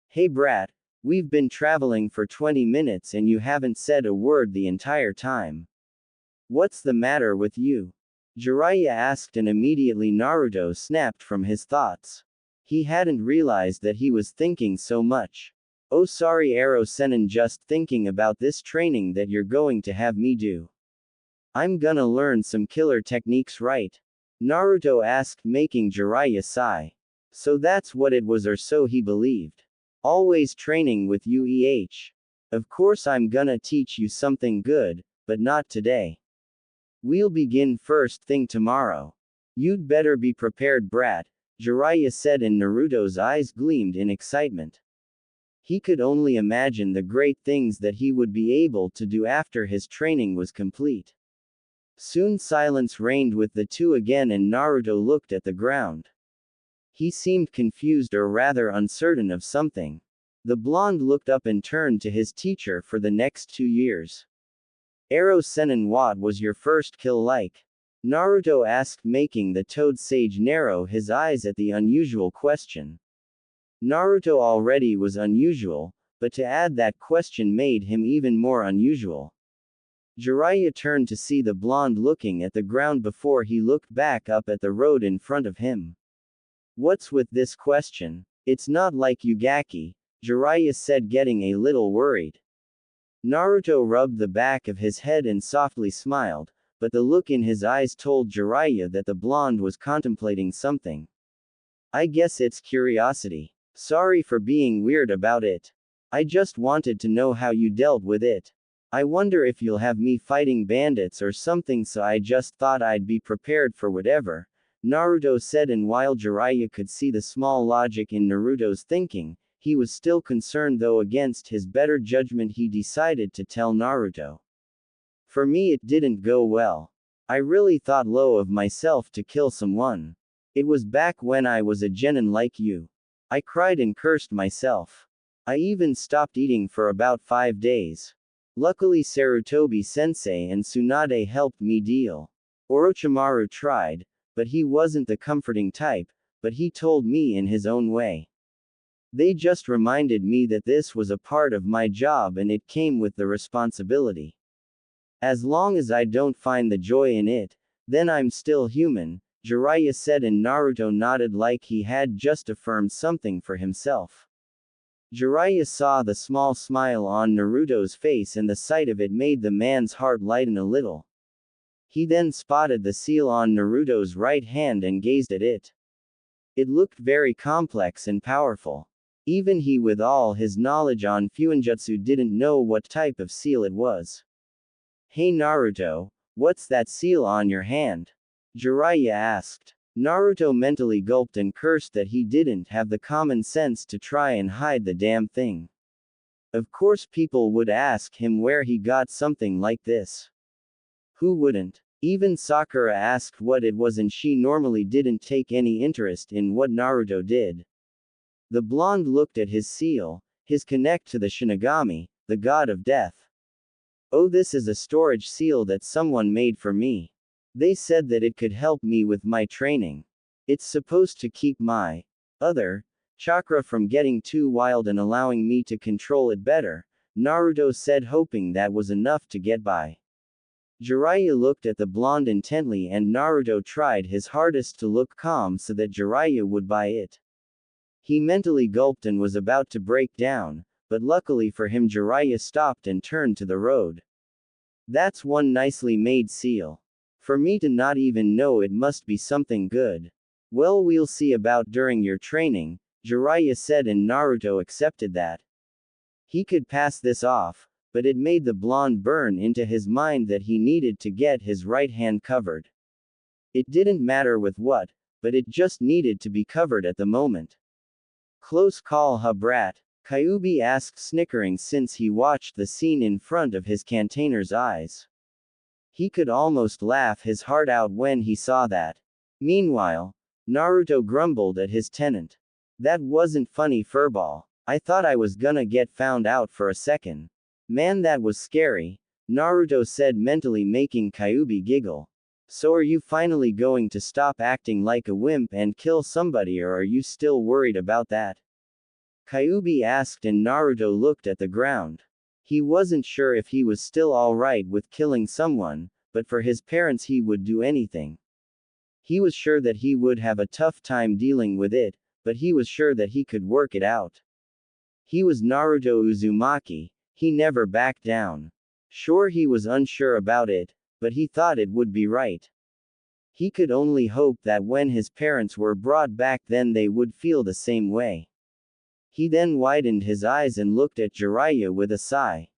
Hey brat, we've been traveling for 20 minutes and you haven't said a word the entire time. What's the matter with you? Jiraiya asked, and immediately Naruto snapped from his thoughts. He hadn't realized that he was thinking so much. Oh sorry Ero Sennin, just thinking about this training that you're going to have me do. I'm gonna learn some killer techniques, right? Naruto asked, making Jiraiya sigh. So that's what it was, or so he believed. Always training with you, Of course I'm gonna teach you something good, but not today. We'll begin first thing tomorrow. You'd better be prepared, brat, Jiraiya said, and Naruto's eyes gleamed in excitement. He could only imagine the great things that he would be able to do after his training was complete. Soon silence reigned with the two again, and Naruto looked at the ground. He seemed confused, or rather uncertain of something. The blonde looked up and turned to his teacher for the next 2 years. Ero Sennin, what was your first kill like? Naruto asked, making the toad sage narrow his eyes at the unusual question. Naruto already was unusual, but to add that question made him even more unusual. Jiraiya turned to see the blonde looking at the ground before he looked back up at the road in front of him. What's with this question? It's not like Ugaki, Jiraiya said, getting a little worried. Naruto rubbed the back of his head and softly smiled, but the look in his eyes told Jiraiya that the blonde was contemplating something. I guess it's curiosity. Sorry for being weird about it. I just wanted to know how you dealt with it. I wonder if you'll have me fighting bandits or something, so I just thought I'd be prepared for whatever, Naruto said, and while Jiraiya could see the small logic in Naruto's thinking, he was still concerned, though against his better judgment he decided to tell Naruto. For me it didn't go well. I really thought low of myself to kill someone. It was back when I was a genin like you. I cried and cursed myself. I even stopped eating for about 5 days. Luckily Sarutobi sensei and Tsunade helped me deal. Orochimaru tried, but he wasn't the comforting type, but he told me in his own way. They just reminded me that this was a part of my job and it came with the responsibility. As long as I don't find the joy in it, then I'm still human, Jiraiya said, and Naruto nodded like he had just affirmed something for himself. Jiraiya saw the small smile on Naruto's face, and the sight of it made the man's heart lighten a little. He then spotted the seal on Naruto's right hand and gazed at it. It looked very complex and powerful. Even he, with all his knowledge on Fuinjutsu, didn't know what type of seal it was. Hey Naruto, what's that seal on your hand? Jiraiya asked. Naruto mentally gulped and cursed that he didn't have the common sense to try and hide the damn thing. Of course people would ask him where he got something like this. Who wouldn't? Even Sakura asked what it was, and she normally didn't take any interest in what Naruto did. The blonde looked at his seal, his connect to the Shinigami, the god of death. Oh, this is a storage seal that someone made for me. They said that it could help me with my training. It's supposed to keep my other chakra from getting too wild and allowing me to control it better, Naruto said, hoping that was enough to get by. Jiraiya looked at the blonde intently and Naruto tried his hardest to look calm so that Jiraiya would buy it. He mentally gulped and was about to break down, but luckily for him Jiraiya stopped and turned to the road. That's one nicely made seal. For me to not even know it must be something good. Well, we'll see about during your training, Jiraiya said, and Naruto accepted that. He could pass this off, but it made the blonde burn into his mind that he needed to get his right hand covered. It didn't matter with what, but it just needed to be covered at the moment. Close call, huh, brat? Kyuubi asked, snickering since he watched the scene in front of his container's eyes. He could almost laugh his heart out when he saw that. Meanwhile, Naruto grumbled at his tenant. That wasn't funny, furball. I thought I was gonna get found out for a second. Man, that was scary, Naruto said, mentally making Kyuubi giggle. So are you finally going to stop acting like a wimp and kill somebody, or are you still worried about that? Kyuubi asked, and Naruto looked at the ground. He wasn't sure if he was still alright with killing someone, but for his parents he would do anything. He was sure that he would have a tough time dealing with it, but he was sure that he could work it out. He was Naruto Uzumaki, he never backed down. Sure, he was unsure about it, but he thought it would be right. He could only hope that when his parents were brought back then they would feel the same way. He then widened his eyes and looked at Jiraiya with a sigh.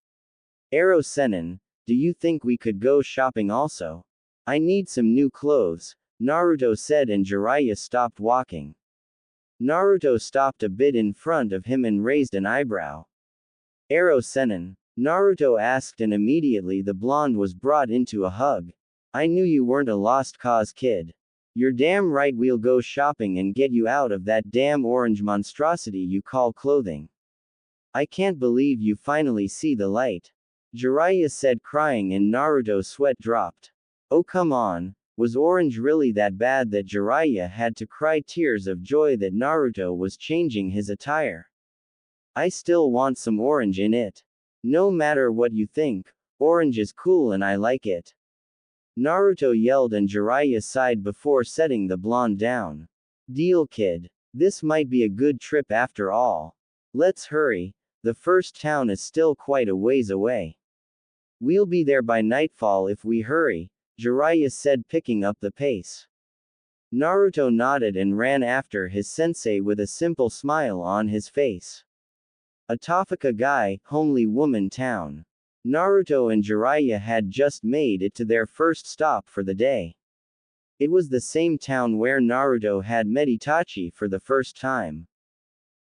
Ero Sennin, do you think we could go shopping also? I need some new clothes, Naruto said, and Jiraiya stopped walking. Naruto stopped a bit in front of him and raised an eyebrow. Ero Sennin, Naruto asked, and immediately the blonde was brought into a hug. I knew you weren't a lost cause kid. You're damn right, we'll go shopping and get you out of that damn orange monstrosity you call clothing. I can't believe you finally see the light, Jiraiya said, crying, and Naruto's sweat dropped. Oh come on, was orange really that bad that Jiraiya had to cry tears of joy that Naruto was changing his attire? I still want some orange in it. No matter what you think, orange is cool and I like it, Naruto yelled, and Jiraiya sighed before setting the blonde down. Deal, kid. This might be a good trip after all. Let's hurry, the first town is still quite a ways away. We'll be there by nightfall if we hurry, Jiraiya said, picking up the pace. Naruto nodded and ran after his sensei with a simple smile on his face. Atofika Gai, homely woman town. Naruto and Jiraiya had just made it to their first stop for the day. It was the same town where Naruto had met Itachi for the first time.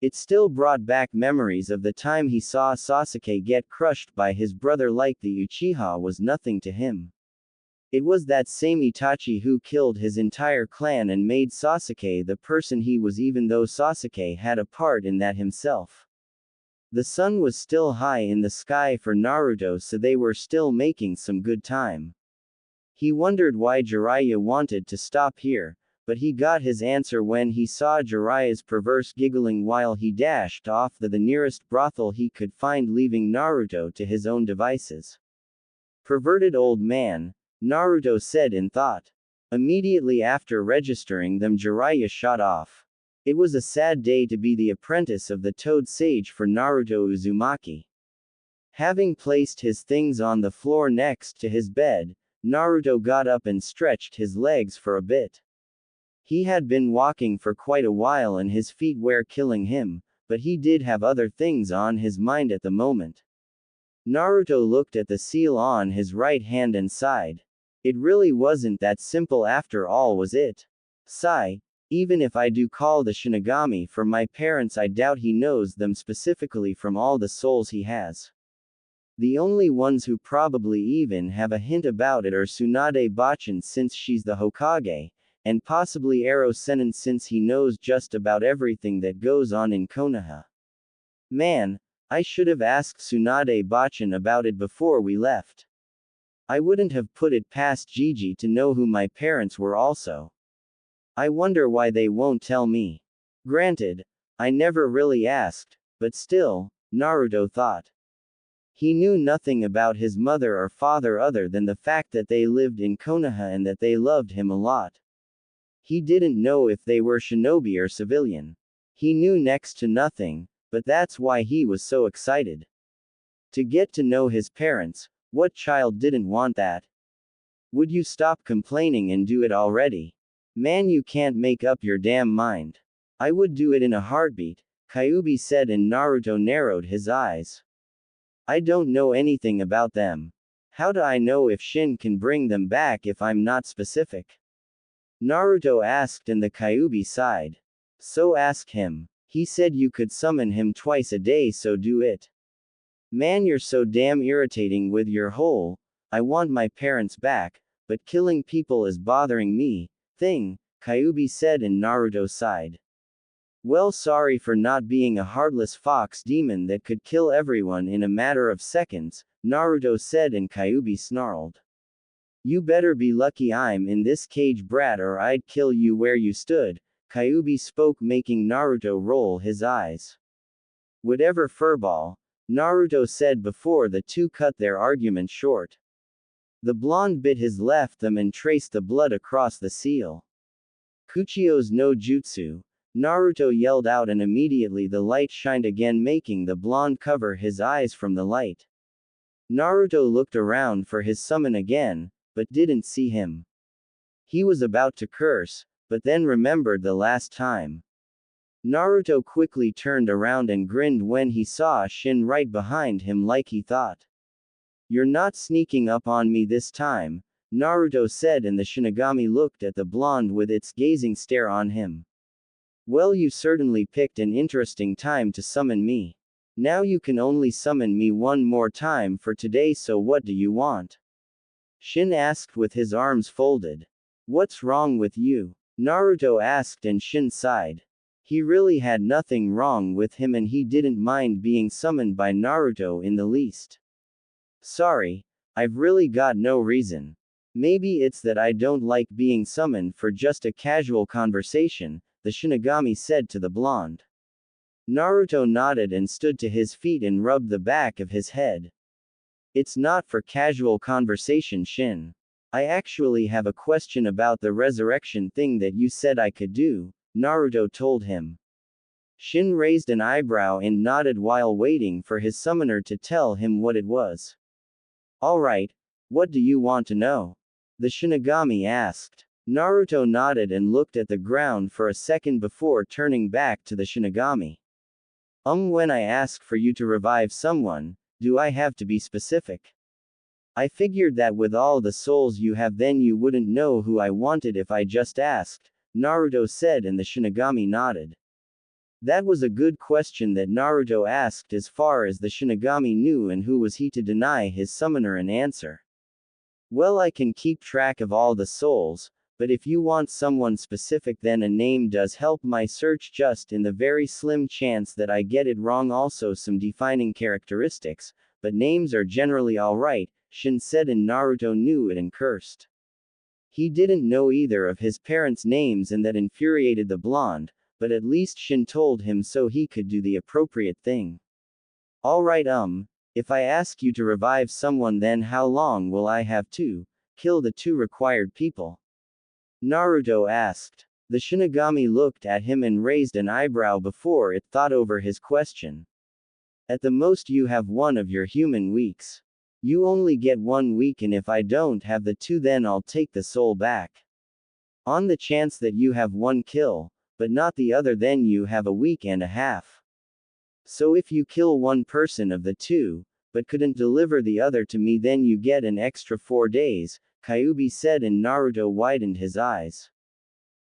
It still brought back memories of the time he saw Sasuke get crushed by his brother like the Uchiha was nothing to him. It was that same Itachi who killed his entire clan and made Sasuke the person he was, even though Sasuke had a part in that himself. The sun was still high in the sky for Naruto, so they were still making some good time. He wondered why Jiraiya wanted to stop here, but he got his answer when he saw Jiraiya's perverse giggling while he dashed off to the nearest brothel he could find, leaving Naruto to his own devices. Perverted old man, Naruto said in thought. Immediately after registering them, Jiraiya shot off. It was a sad day to be the apprentice of the Toad Sage for Naruto Uzumaki. Having placed his things on the floor next to his bed, Naruto got up and stretched his legs for a bit. He had been walking for quite a while and his feet were killing him, but he did have other things on his mind at the moment. Naruto looked at the seal on his right hand and sighed. It really wasn't that simple after all, was it? Sigh. Even if I do call the Shinigami for my parents, I doubt he knows them specifically from all the souls he has. The only ones who probably even have a hint about it are Tsunade Bachin, since she's the Hokage, and possibly Ero Sennin, since he knows just about everything that goes on in Konoha. Man, I should have asked Tsunade Bachin about it before we left. I wouldn't have put it past Gigi to know who my parents were also. I wonder why they won't tell me. Granted, I never really asked, but still, Naruto thought. He knew nothing about his mother or father other than the fact that they lived in Konoha and that they loved him a lot. He didn't know if they were shinobi or civilian. He knew next to nothing, but that's why he was so excited. To get to know his parents, what child didn't want that? Would you stop complaining and do it already? Man, you can't make up your damn mind. I would do it in a heartbeat, Kyuubi said, and Naruto narrowed his eyes. I don't know anything about them. How do I know if Shin can bring them back if I'm not specific? Naruto asked, and the Kyuubi sighed. So ask him. He said you could summon him twice a day, so do it. Man, you're so damn irritating with your whole, I want my parents back, but killing people is bothering me, thing, Kyuubi said, and Naruto sighed. Well, sorry for not being a heartless fox demon that could kill everyone in a matter of seconds, Naruto said, and Kyuubi snarled. You better be lucky I'm in this cage, brat, or I'd kill you where you stood, Kyuubi spoke, making Naruto roll his eyes. Whatever, furball, Naruto said before the two cut their argument short. The blonde bit his left thumb and traced the blood across the seal. Kuchio's no jutsu, Naruto yelled out, and immediately the light shined again, making the blonde cover his eyes from the light. Naruto looked around for his summon again, but didn't see him. He was about to curse, but then remembered the last time. Naruto quickly turned around and grinned when he saw Shin right behind him, like he thought. You're not sneaking up on me this time, Naruto said, and the Shinigami looked at the blonde with its gazing stare on him. Well, you certainly picked an interesting time to summon me. Now you can only summon me one more time for today, so what do you want? Shin asked with his arms folded. What's wrong with you? Naruto asked, and Shin sighed. He really had nothing wrong with him, and he didn't mind being summoned by Naruto in the least. Sorry, I've really got no reason. Maybe it's that I don't like being summoned for just a casual conversation, the Shinigami said to the blonde. Naruto nodded and stood to his feet and rubbed the back of his head. It's not for casual conversation, Shin. I actually have a question about the resurrection thing that you said I could do, Naruto told him. Shin raised an eyebrow and nodded while waiting for his summoner to tell him what it was. Alright, what do you want to know? The Shinigami asked. Naruto nodded and looked at the ground for a second before turning back to the Shinigami. When I ask for you to revive someone, do I have to be specific? I figured that with all the souls you have, then you wouldn't know who I wanted if I just asked, Naruto said, and the Shinigami nodded. That was a good question that Naruto asked, as far as the Shinigami knew, and who was he to deny his summoner an answer? Well, I can keep track of all the souls, but if you want someone specific, then a name does help my search, just in the very slim chance that I get it wrong. Also some defining characteristics, but names are generally alright, Shin said, and Naruto knew it and cursed. He didn't know either of his parents' names, and that infuriated the blonde, but at least Shin told him so he could do the appropriate thing. Alright, if I ask you to revive someone, then how long will I have to kill the two required people? Naruto asked. The Shinigami looked at him and raised an eyebrow before it thought over his question. At the most you have one of your human weeks. You only get 1 week, and if I don't have the 2, then I'll take the soul back. On the chance that you have 1 kill, but not the other, then you have a week and a half. So if you kill 1 person of the 2, but couldn't deliver the other to me, then you get an extra 4 days, Kyuubi said, and Naruto widened his eyes.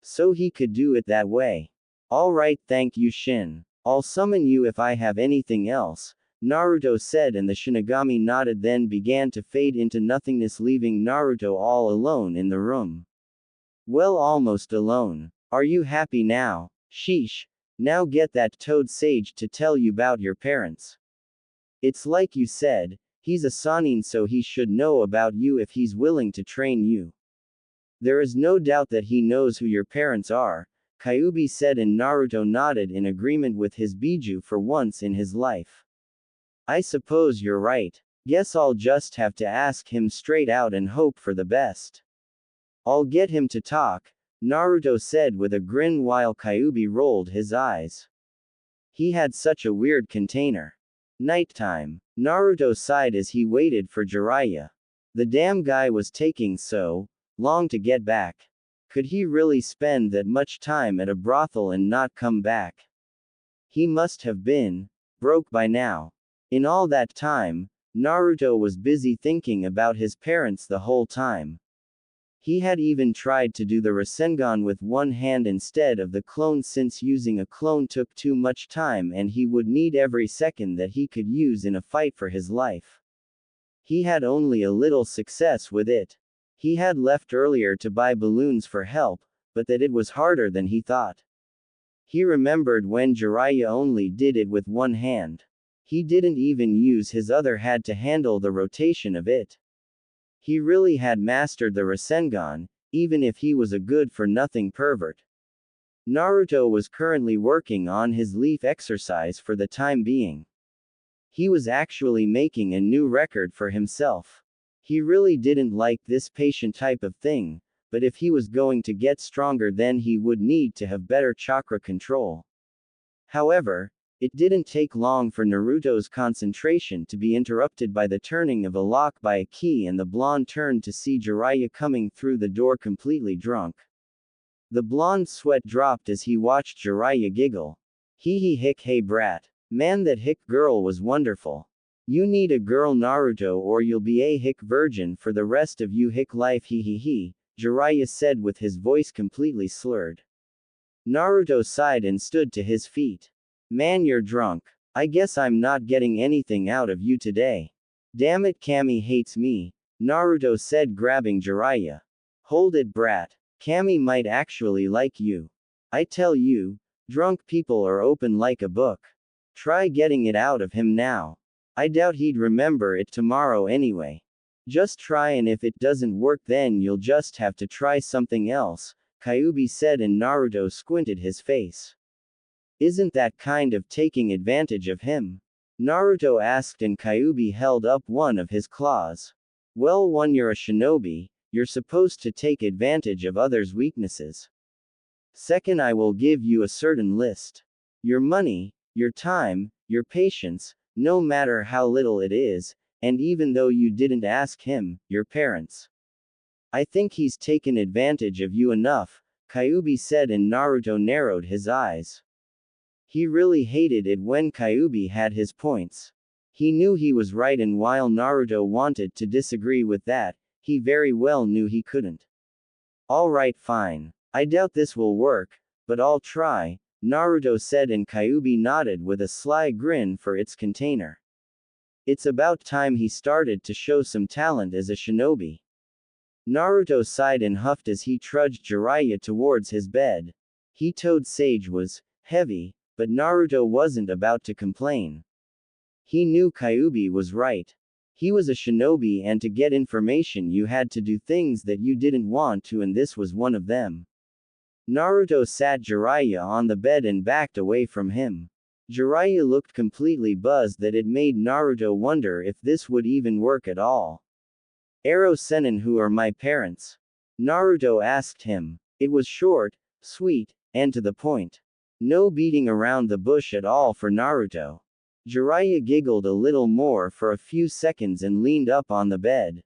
So he could do it that way. Alright, thank you, Shin. I'll summon you if I have anything else, Naruto said, and the Shinigami nodded, then began to fade into nothingness, leaving Naruto all alone in the room. Well, almost alone. Are you happy now? Sheesh. Now get that toad sage to tell you about your parents. It's like you said, he's a Sannin, so he should know about you if he's willing to train you. There is no doubt that he knows who your parents are, Kyuubi said, and Naruto nodded in agreement with his Biju for once in his life. I suppose you're right. Guess I'll just have to ask him straight out and hope for the best. I'll get him to talk, Naruto said with a grin while Kyuubi rolled his eyes. He had such a weird container. Nighttime. Naruto sighed as he waited for Jiraiya. The damn guy was taking so long to get back. Could he really spend that much time at a brothel and not come back? He must have been broke by now. In all that time, Naruto was busy thinking about his parents the whole time. He had even tried to do the Rasengan with one hand instead of the clone, since using a clone took too much time and he would need every second that he could use in a fight for his life. He had only a little success with it. He had left earlier to buy balloons for help, but that it was harder than he thought. He remembered when Jiraiya only did it with one hand. He didn't even use his other hand to handle the rotation of it. He really had mastered the Rasengan, even if he was a good-for-nothing pervert. Naruto was currently working on his leaf exercise for the time being. He was actually making a new record for himself. He really didn't like this patient type of thing, but if he was going to get stronger then he would need to have better chakra control. However, it didn't take long for Naruto's concentration to be interrupted by the turning of a lock by a key, and the blonde turned to see Jiraiya coming through the door completely drunk. The blonde's sweat dropped as he watched Jiraiya giggle. Hee hee hick, hey brat. Man, that hick girl was wonderful. You need a girl, Naruto, or you'll be a hick virgin for the rest of you hick life, hee hee hee, Jiraiya said with his voice completely slurred. Naruto sighed and stood to his feet. Man, you're drunk. I guess I'm not getting anything out of you today. Damn it, Kami hates me, Naruto said, grabbing Jiraiya. Hold it, brat. Kami might actually like you. I tell you, drunk people are open like a book. Try getting it out of him now. I doubt he'd remember it tomorrow anyway. Just try, and if it doesn't work then you'll just have to try something else, Kyuubi said, and Naruto squinted his face. Isn't that kind of taking advantage of him? Naruto asked, and Kyuubi held up one of his claws. Well, when you're a shinobi, you're supposed to take advantage of others' weaknesses. Second, I will give you a certain list. Your money, your time, your patience, no matter how little it is, and even though you didn't ask him, your parents. I think he's taken advantage of you enough, Kyuubi said, and Naruto narrowed his eyes. He really hated it when Kyuubi had his points. He knew he was right, and while Naruto wanted to disagree with that, he very well knew he couldn't. Alright, fine. I doubt this will work, but I'll try, Naruto said, and Kyuubi nodded with a sly grin for its container. It's about time he started to show some talent as a shinobi. Naruto sighed and huffed as he trudged Jiraiya towards his bed. He told Sage was heavy, but Naruto wasn't about to complain. He knew Kyuubi was right. He was a shinobi, and to get information you had to do things that you didn't want to, and this was one of them. Naruto sat Jiraiya on the bed and backed away from him. Jiraiya looked completely buzzed that it made Naruto wonder if this would even work at all. Ero Sennin, who are my parents? Naruto asked him. It was short, sweet, and to the point. No beating around the bush at all for Naruto. Jiraiya giggled a little more for a few seconds and leaned up on the bed.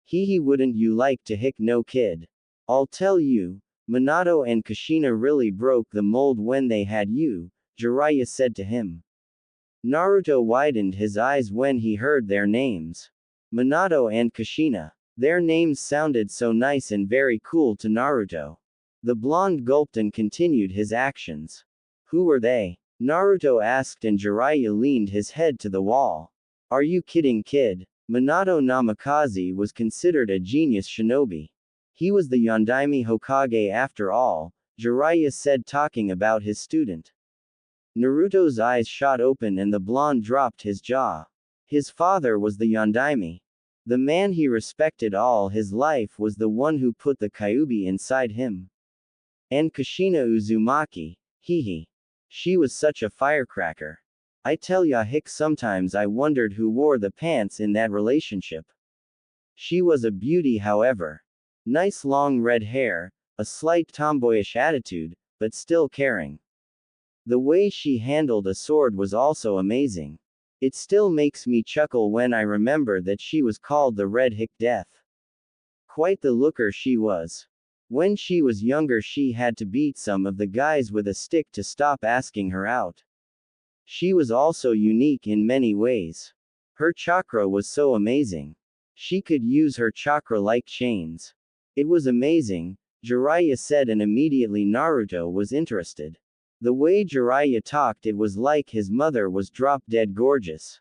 Hee, wouldn't you like to hick no kid? I'll tell you, Minato and Kushina really broke the mold when they had you, Jiraiya said to him. Naruto widened his eyes when he heard their names. Minato and Kushina. Their names sounded so nice and very cool to Naruto. The blonde gulped and continued his actions. Who were they? Naruto asked, and Jiraiya leaned his head to the wall. Are you kidding, kid? Minato Namikaze was considered a genius shinobi. He was the Yondaime Hokage after all, Jiraiya said, talking about his student. Naruto's eyes shot open and the blonde dropped his jaw. His father was the Yondaime. The man he respected all his life was the one who put the Kyuubi inside him. And Kushina Uzumaki, hee. She was such a firecracker. I tell ya sometimes I wondered who wore the pants in that relationship. She was a beauty however. Nice long red hair, a slight tomboyish attitude, but still caring. The way she handled a sword was also amazing. It still makes me chuckle when I remember that she was called the Red Hick Death. Quite the looker she was. When she was younger she had to beat some of the guys with a stick to stop asking her out. She was also unique in many ways. Her chakra was so amazing. She could use her chakra like chains. It was amazing, Jiraiya said, and immediately Naruto was interested. The way Jiraiya talked, it was like his mother was drop-dead gorgeous.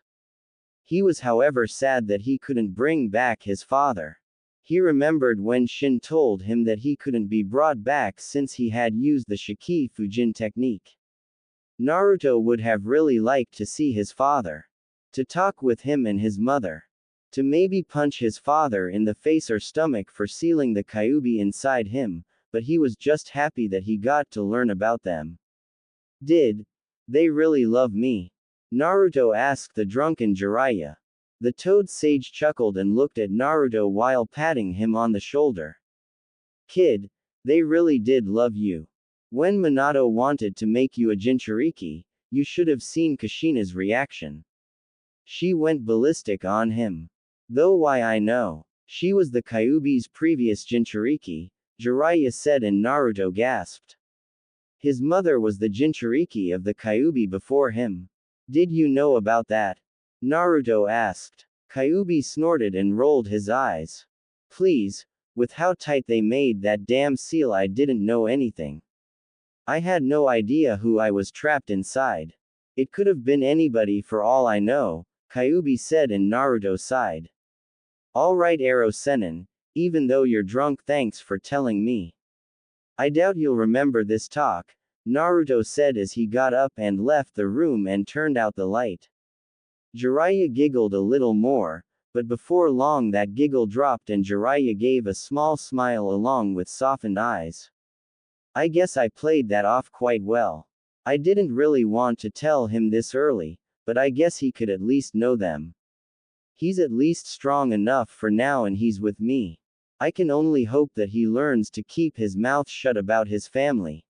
He was however sad that he couldn't bring back his father. He remembered when Shin told him that he couldn't be brought back since he had used the Shiki Fujin technique. Naruto would have really liked to see his father. To talk with him and his mother. To maybe punch his father in the face or stomach for sealing the Kyuubi inside him, but he was just happy that he got to learn about them. Did they really love me? Naruto asked the drunken Jiraiya. The toad sage chuckled and looked at Naruto while patting him on the shoulder. Kid, they really did love you. When Minato wanted to make you a Jinchuriki, you should have seen Kushina's reaction. She went ballistic on him. Though why I know. She was the Kyuubi's previous Jinchuriki, Jiraiya said, and Naruto gasped. His mother was the Jinchuriki of the Kyuubi before him. Did you know about that? Naruto asked. Kyuubi snorted and rolled his eyes. Please, with how tight they made that damn seal I didn't know anything. I had no idea who I was trapped inside. It could have been anybody for all I know, Kyuubi said, and Naruto sighed. Alright Ero Sennin, even though you're drunk, thanks for telling me. I doubt you'll remember this talk, Naruto said as he got up and left the room and turned out the light. Jiraiya giggled a little more, but before long that giggle dropped and Jiraiya gave a small smile along with softened eyes. I guess I played that off quite well. I didn't really want to tell him this early, but I guess he could at least know them. He's at least strong enough for now and he's with me. I can only hope that he learns to keep his mouth shut about his family.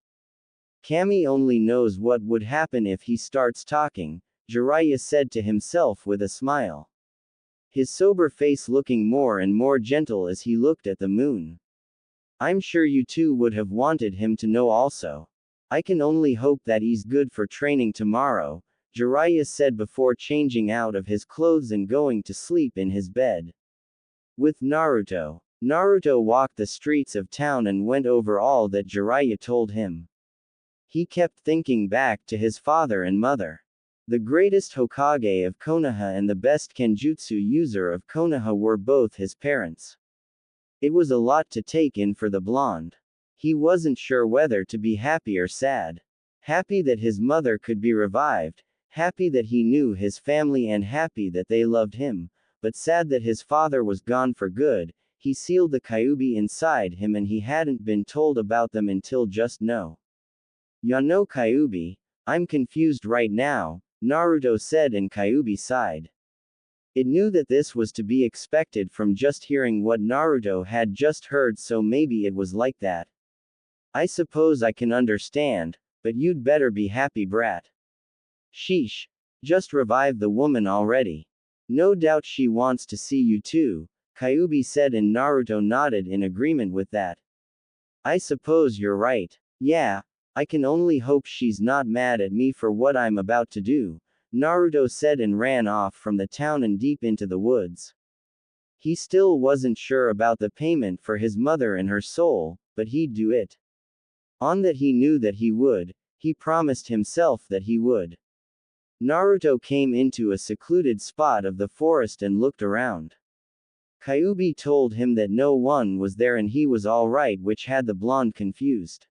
Kami only knows what would happen if he starts talking, Jiraiya said to himself with a smile. His sober face looking more and more gentle as he looked at the moon. I'm sure you two would have wanted him to know also. I can only hope that he's good for training tomorrow, Jiraiya said before changing out of his clothes and going to sleep in his bed. With Naruto. Naruto walked the streets of town and went over all that Jiraiya told him. He kept thinking back to his father and mother. The greatest Hokage of Konoha and the best Kenjutsu user of Konoha were both his parents. It was a lot to take in for the blonde. He wasn't sure whether to be happy or sad. Happy that his mother could be revived, happy that he knew his family and happy that they loved him, but sad that his father was gone for good. He sealed the Kyuubi inside him and he hadn't been told about them until just now. Yano Kyuubi, I'm confused right now, Naruto said, and Kyuubi sighed. It knew that this was to be expected from just hearing what Naruto had just heard, so maybe it was like that. I suppose I can understand, but you'd better be happy, brat. Sheesh. Just revive the woman already. No doubt she wants to see you too, Kyuubi said, and Naruto nodded in agreement with that. I suppose you're right. Yeah, I can only hope she's not mad at me for what I'm about to do, Naruto said and ran off from the town and deep into the woods. He still wasn't sure about the payment for his mother and her soul, but he'd do it. On that he knew that he would, he promised himself that he would. Naruto came into a secluded spot of the forest and looked around. Kyuubi told him that no one was there and he was alright, which had the blonde confused.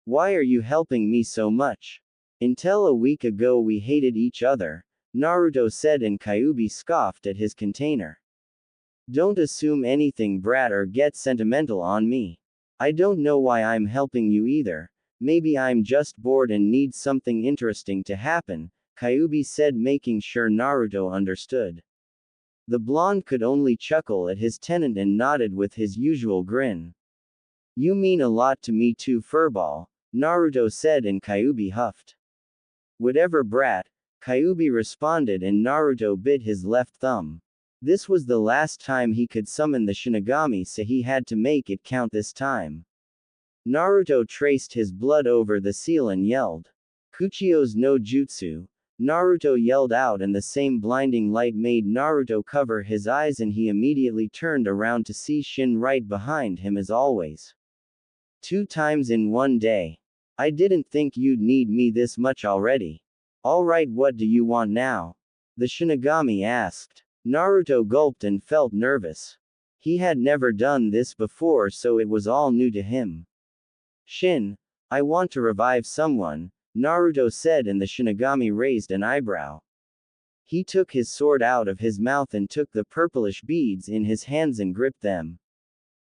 Why are you helping me so much? Until a week ago we hated each other, Naruto said, and Kyuubi scoffed at his container. Don't assume anything, brat, or get sentimental on me. I don't know why I'm helping you either. Maybe I'm just bored and need something interesting to happen, Kyuubi said, making sure Naruto understood. The blonde could only chuckle at his tenant and nodded with his usual grin. You mean a lot to me too, furball, Naruto said, and Kyuubi huffed. Whatever, brat, Kyuubi responded, and Naruto bit his left thumb. This was the last time he could summon the Shinigami, so he had to make it count this time. Naruto traced his blood over the seal and yelled. Kuchio's no jutsu. Naruto yelled out, and the same blinding light made Naruto cover his eyes, and he immediately turned around to see Shin right behind him as always. 2 times in one day. I didn't think you'd need me this much already. Alright, what do you want now? The Shinigami asked. Naruto gulped and felt nervous. He had never done this before, so it was all new to him. Shin, I want to revive someone, Naruto said, and the Shinigami raised an eyebrow. He took his sword out of his mouth and took the purplish beads in his hands and gripped them.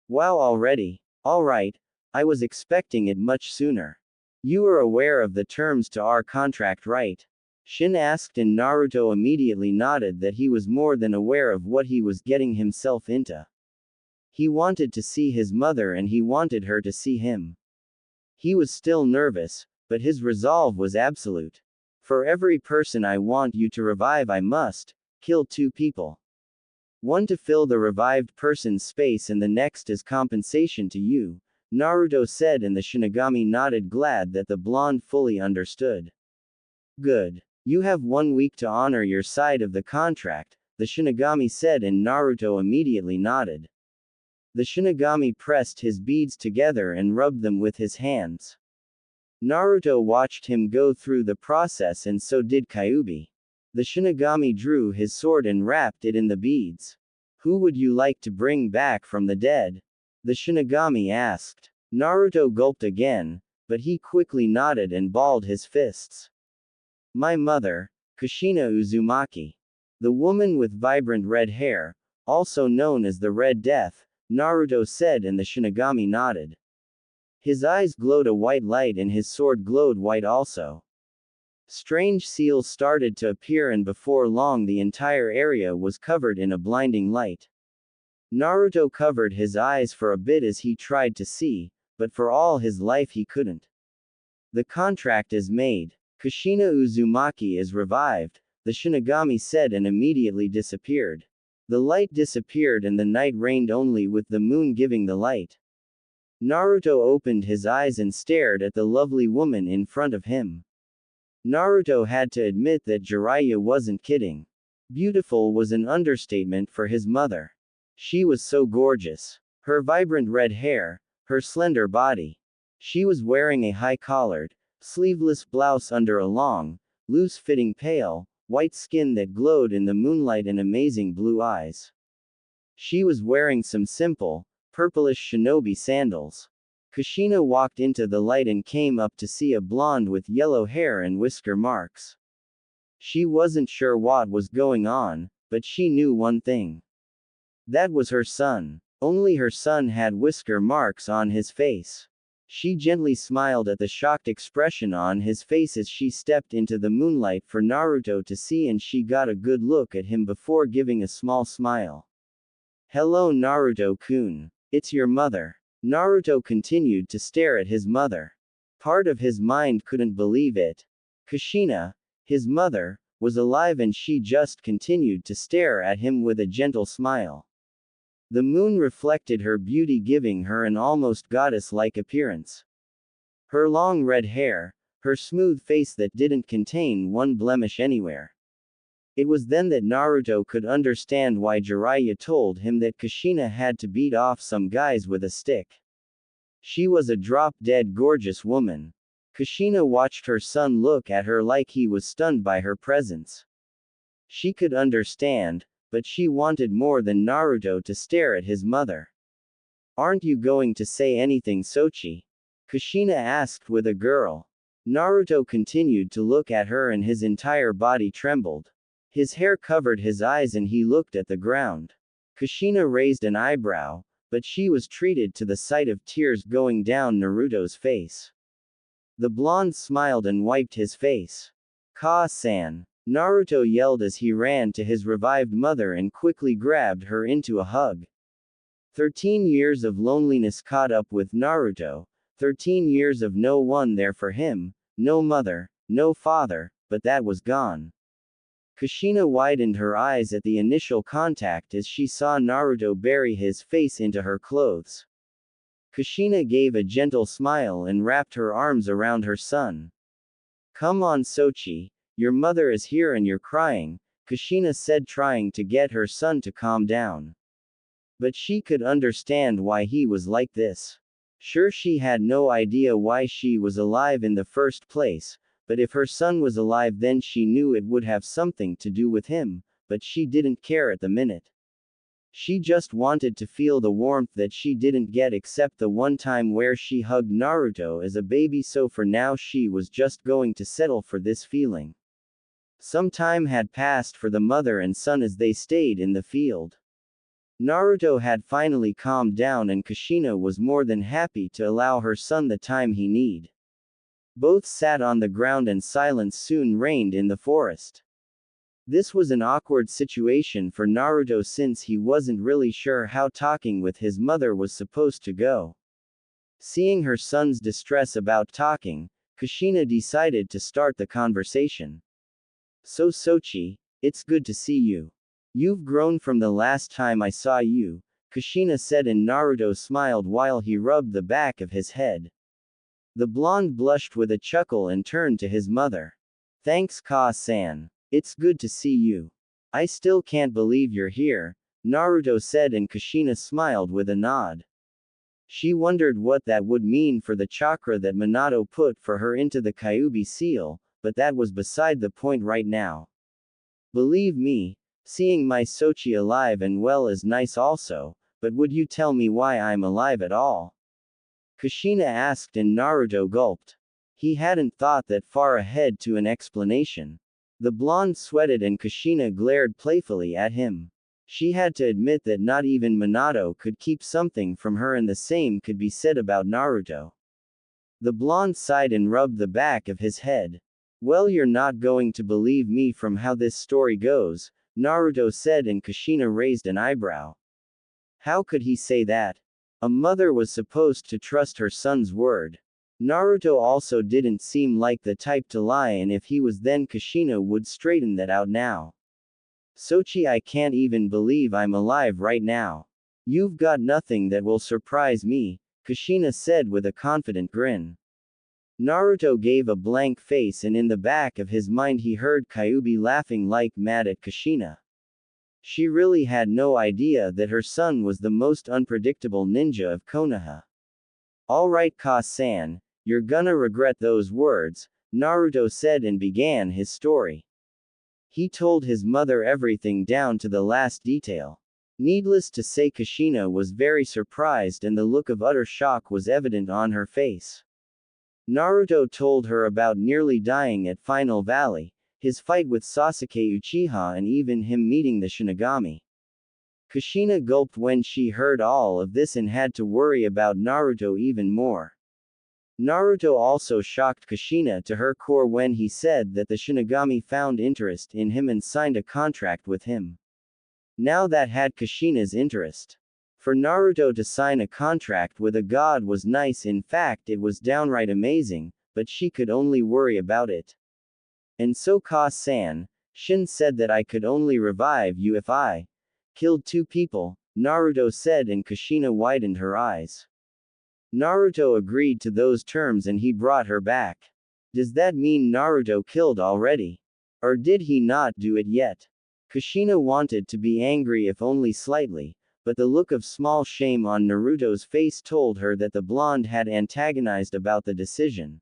Wow, already? Alright, I was expecting it much sooner. You are aware of the terms to our contract, right? Shin asked, and Naruto immediately nodded that he was more than aware of what he was getting himself into. He wanted to see his mother and he wanted her to see him. He was still nervous, but his resolve was absolute. For every person I want you to revive, I must kill 2 people. One to fill the revived person's space and the next as compensation to you, Naruto said, and the Shinigami nodded, glad that the blonde fully understood. Good. You have 1 week to honor your side of the contract, the Shinigami said, and Naruto immediately nodded. The Shinigami pressed his beads together and rubbed them with his hands. Naruto watched him go through the process, and so did Kyuubi. The Shinigami drew his sword and wrapped it in the beads. Who would you like to bring back from the dead? The Shinigami asked. Naruto gulped again, but he quickly nodded and balled his fists. My mother, Kushina Uzumaki. The woman with vibrant red hair, also known as the Red Death, Naruto said, and the Shinigami nodded. His eyes glowed a white light and his sword glowed white also. Strange seals started to appear, and before long the entire area was covered in a blinding light. Naruto covered his eyes for a bit as he tried to see, but for all his life he couldn't. The contract is made. Kushina Uzumaki is revived, the Shinigami said, and immediately disappeared. The light disappeared and the night reigned, only with the moon giving the light. Naruto opened his eyes and stared at the lovely woman in front of him. Naruto had to admit that Jiraiya wasn't kidding. Beautiful was an understatement for his mother. She was so gorgeous. Her vibrant red hair, her slender body. She was wearing a high-collared, sleeveless blouse under a long, loose-fitting pale, white skin that glowed in the moonlight and amazing blue eyes. She was wearing some simple, purplish shinobi sandals. Kushina walked into the light and came up to see a blonde with yellow hair and whisker marks. She wasn't sure what was going on, but she knew one thing. That was her son. Only her son had whisker marks on his face. She gently smiled at the shocked expression on his face as she stepped into the moonlight for Naruto to see, and she got a good look at him before giving a small smile. Hello, Naruto-kun. It's your mother. Naruto continued to stare at his mother. Part of his mind couldn't believe it. Kushina, his mother, was alive, and she just continued to stare at him with a gentle smile. The moon reflected her beauty, giving her an almost goddess-like appearance. Her long red hair, her smooth face that didn't contain one blemish anywhere. It was then that Naruto could understand why Jiraiya told him that Kushina had to beat off some guys with a stick. She was a drop-dead gorgeous woman. Kushina watched her son look at her like he was stunned by her presence. She could understand, but she wanted more than Naruto to stare at his mother. Aren't you going to say anything, Sochi? Kushina asked with a girl. Naruto continued to look at her and his entire body trembled. His hair covered his eyes and he looked at the ground. Kushina raised an eyebrow, but she was treated to the sight of tears going down Naruto's face. The blonde smiled and wiped his face. Ka-san. Naruto yelled as he ran to his revived mother and quickly grabbed her into a hug. 13 years of loneliness caught up with Naruto, 13 years of no one there for him, no mother, no father, but that was gone. Kushina widened her eyes at the initial contact as she saw Naruto bury his face into her clothes. Kushina gave a gentle smile and wrapped her arms around her son. Come on Sochi, your mother is here and you're crying, Kushina said, trying to get her son to calm down. But she could understand why he was like this. Sure, she had no idea why she was alive in the first place, but if her son was alive then she knew it would have something to do with him, but she didn't care at the minute. She just wanted to feel the warmth that she didn't get except the one time where she hugged Naruto as a baby, so for now she was just going to settle for this feeling. Some time had passed for the mother and son as they stayed in the field. Naruto had finally calmed down and Kushina was more than happy to allow her son the time he needed. Both sat on the ground and silence soon reigned in the forest. This was an awkward situation for Naruto since he wasn't really sure how talking with his mother was supposed to go. Seeing her son's distress about talking, Kushina decided to start the conversation. So Sochi, it's good to see you. You've grown from the last time I saw you, Kushina said, and Naruto smiled while he rubbed the back of his head. The blonde blushed with a chuckle and turned to his mother. Thanks Ka-san. It's good to see you. I still can't believe you're here, Naruto said, and Kushina smiled with a nod. She wondered what that would mean for the chakra that Minato put for her into the Kyuubi seal, but that was beside the point right now. Believe me, seeing my Sochi alive and well is nice also, but would you tell me why I'm alive at all? Kushina asked, and Naruto gulped. He hadn't thought that far ahead to an explanation. The blonde sweated and Kushina glared playfully at him. She had to admit that not even Minato could keep something from her, and the same could be said about Naruto. The blonde sighed and rubbed the back of his head. Well, you're not going to believe me from how this story goes, Naruto said, and Kushina raised an eyebrow. How could he say that? A mother was supposed to trust her son's word. Naruto also didn't seem like the type to lie, and if he was then Kushina would straighten that out now. Sochi, I can't even believe I'm alive right now. You've got nothing that will surprise me, Kushina said with a confident grin. Naruto gave a blank face, and in the back of his mind he heard Kyuubi laughing like mad at Kushina. She really had no idea that her son was the most unpredictable ninja of Konoha. Alright Ka-san, you're gonna regret those words, Naruto said and began his story. He told his mother everything down to the last detail. Needless to say, Kushina was very surprised and the look of utter shock was evident on her face. Naruto told her about nearly dying at Final Valley, his fight with Sasuke Uchiha, and even him meeting the Shinigami. Kushina gulped when she heard all of this and had to worry about Naruto even more. Naruto also shocked Kushina to her core when he said that the Shinigami found interest in him and signed a contract with him. Now that had Kushina's interest. For Naruto to sign a contract with a god was nice, in fact it was downright amazing, but she could only worry about it. And so Ka-san, Shin said that I could only revive you if I killed 2 people, Naruto said, and Kushina widened her eyes. Naruto agreed to those terms and he brought her back. Does that mean Naruto killed already? Or did he not do it yet? Kushina wanted to be angry if only slightly, but the look of small shame on Naruto's face told her that the blonde had antagonized about the decision.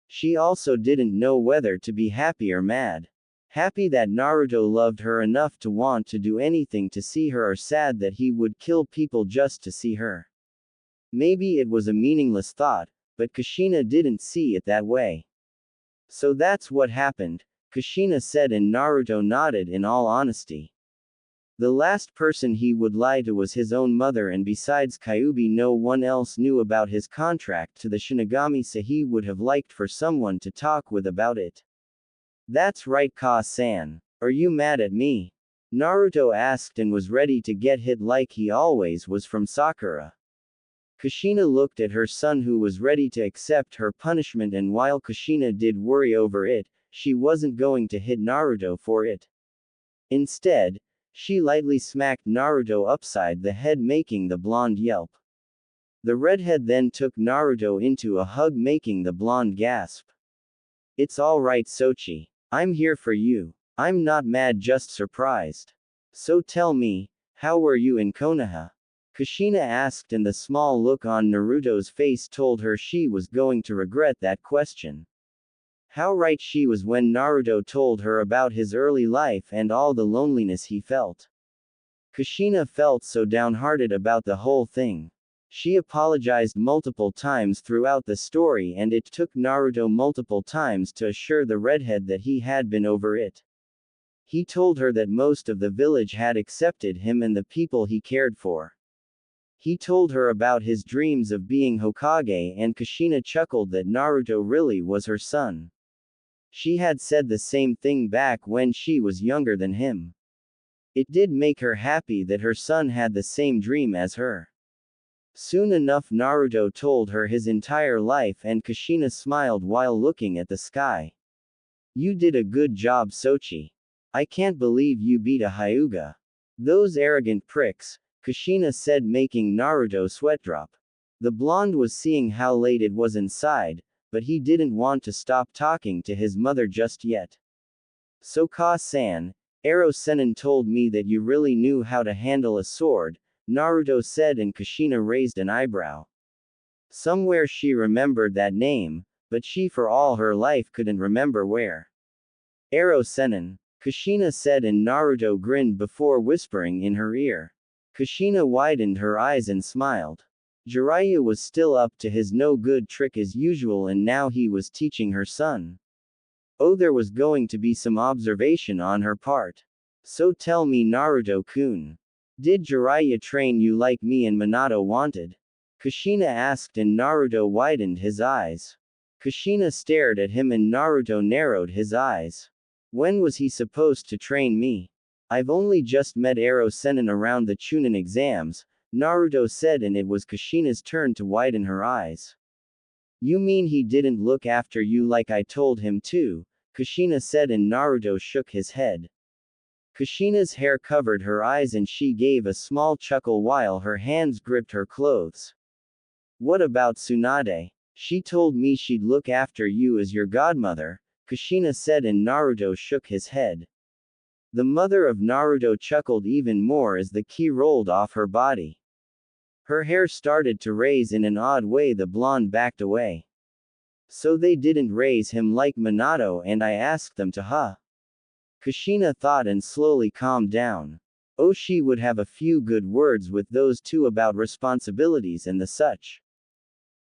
She also didn't know whether to be happy or mad. Happy that Naruto loved her enough to want to do anything to see her, or sad that he would kill people just to see her. Maybe it was a meaningless thought, but Kushina didn't see it that way. So that's what happened, Kushina said, and Naruto nodded in all honesty. The last person he would lie to was his own mother, and besides Kyuubi no one else knew about his contract to the Shinigami, so he would have liked for someone to talk with about it. That's right, Ka-san. Are you mad at me? Naruto asked and was ready to get hit like he always was from Sakura. Kushina looked at her son, who was ready to accept her punishment, and while Kushina did worry over it, she wasn't going to hit Naruto for it. Instead, she lightly smacked Naruto upside the head, making the blonde yelp. The redhead then took Naruto into a hug, making the blonde gasp. It's all right, Sochi. I'm here for you. I'm not mad, just surprised. So tell me, how were you in Konoha? Kushina asked, and the small look on Naruto's face told her she was going to regret that question. How right she was when Naruto told her about his early life and all the loneliness he felt. Kushina felt so downhearted about the whole thing. She apologized multiple times throughout the story, and it took Naruto multiple times to assure the redhead that he had been over it. He told her that most of the village had accepted him and the people he cared for. He told her about his dreams of being Hokage, and Kushina chuckled that Naruto really was her son. She had said the same thing back when she was younger than him. It did make her happy that her son had the same dream as her. Soon enough Naruto told her his entire life, and Kushina smiled while looking at the sky. You did a good job, Sochi. I can't believe you beat a Hyuga. Those arrogant pricks, Kushina said, making Naruto sweat drop. The blonde was seeing how late it was inside, but he didn't want to stop talking to his mother just yet. So Ka-san, Ero Sennin told me that you really knew how to handle a sword, Naruto said, and Kushina raised an eyebrow. Somewhere she remembered that name, but she for all her life couldn't remember where. Ero Sennin, Kushina said, and Naruto grinned before whispering in her ear. Kushina widened her eyes and smiled. Jiraiya was still up to his no-good trick as usual, and now he was teaching her son. Oh, there was going to be some observation on her part. So tell me, Naruto-kun. Did Jiraiya train you like me and Minato wanted? Kushina asked, and Naruto widened his eyes. Kushina stared at him, and Naruto narrowed his eyes. When was he supposed to train me? I've only just met Ero Sennin around the Chunin exams, Naruto said, and it was Kushina's turn to widen her eyes. You mean he didn't look after you like I told him to? Kushina said, and Naruto shook his head. Kushina's hair covered her eyes, and she gave a small chuckle while her hands gripped her clothes. What about Tsunade? She told me she'd look after you as your godmother, Kushina said, and Naruto shook his head. The mother of Naruto chuckled even more as the ki rolled off her body. Her hair started to raise in an odd way. The blonde backed away. So they didn't raise him like Minato and I asked them to, huh? Kushina thought and slowly calmed down. Oh, she would have a few good words with those two about responsibilities and the such.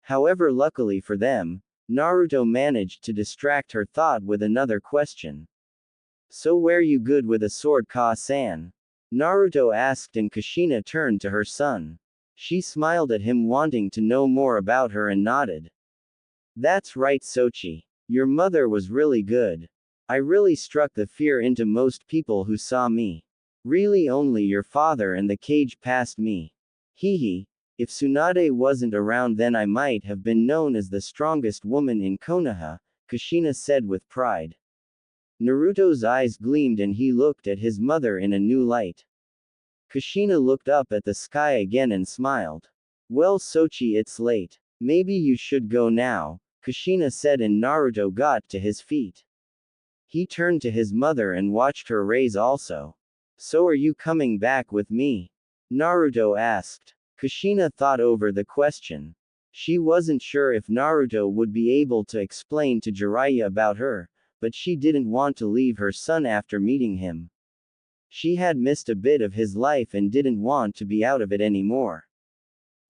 However, luckily for them, Naruto managed to distract her thought with another question. So were you good with a sword, Ka-san? Naruto asked, and Kushina turned to her son. She smiled at him, wanting to know more about her, and nodded. That's right, Sochi. Your mother was really good. I really struck the fear into most people who saw me. Really only your father and the cage past me. Hee. If Tsunade wasn't around, then I might have been known as the strongest woman in Konoha, Kushina said with pride. Naruto's eyes gleamed, and he looked at his mother in a new light. Kushina looked up at the sky again and smiled. Well, Sochi, it's late. Maybe you should go now, Kushina said, and Naruto got to his feet. He turned to his mother and watched her raise also. So are you coming back with me? Naruto asked. Kushina thought over the question. She wasn't sure if Naruto would be able to explain to Jiraiya about her, but she didn't want to leave her son after meeting him. She had missed a bit of his life and didn't want to be out of it anymore.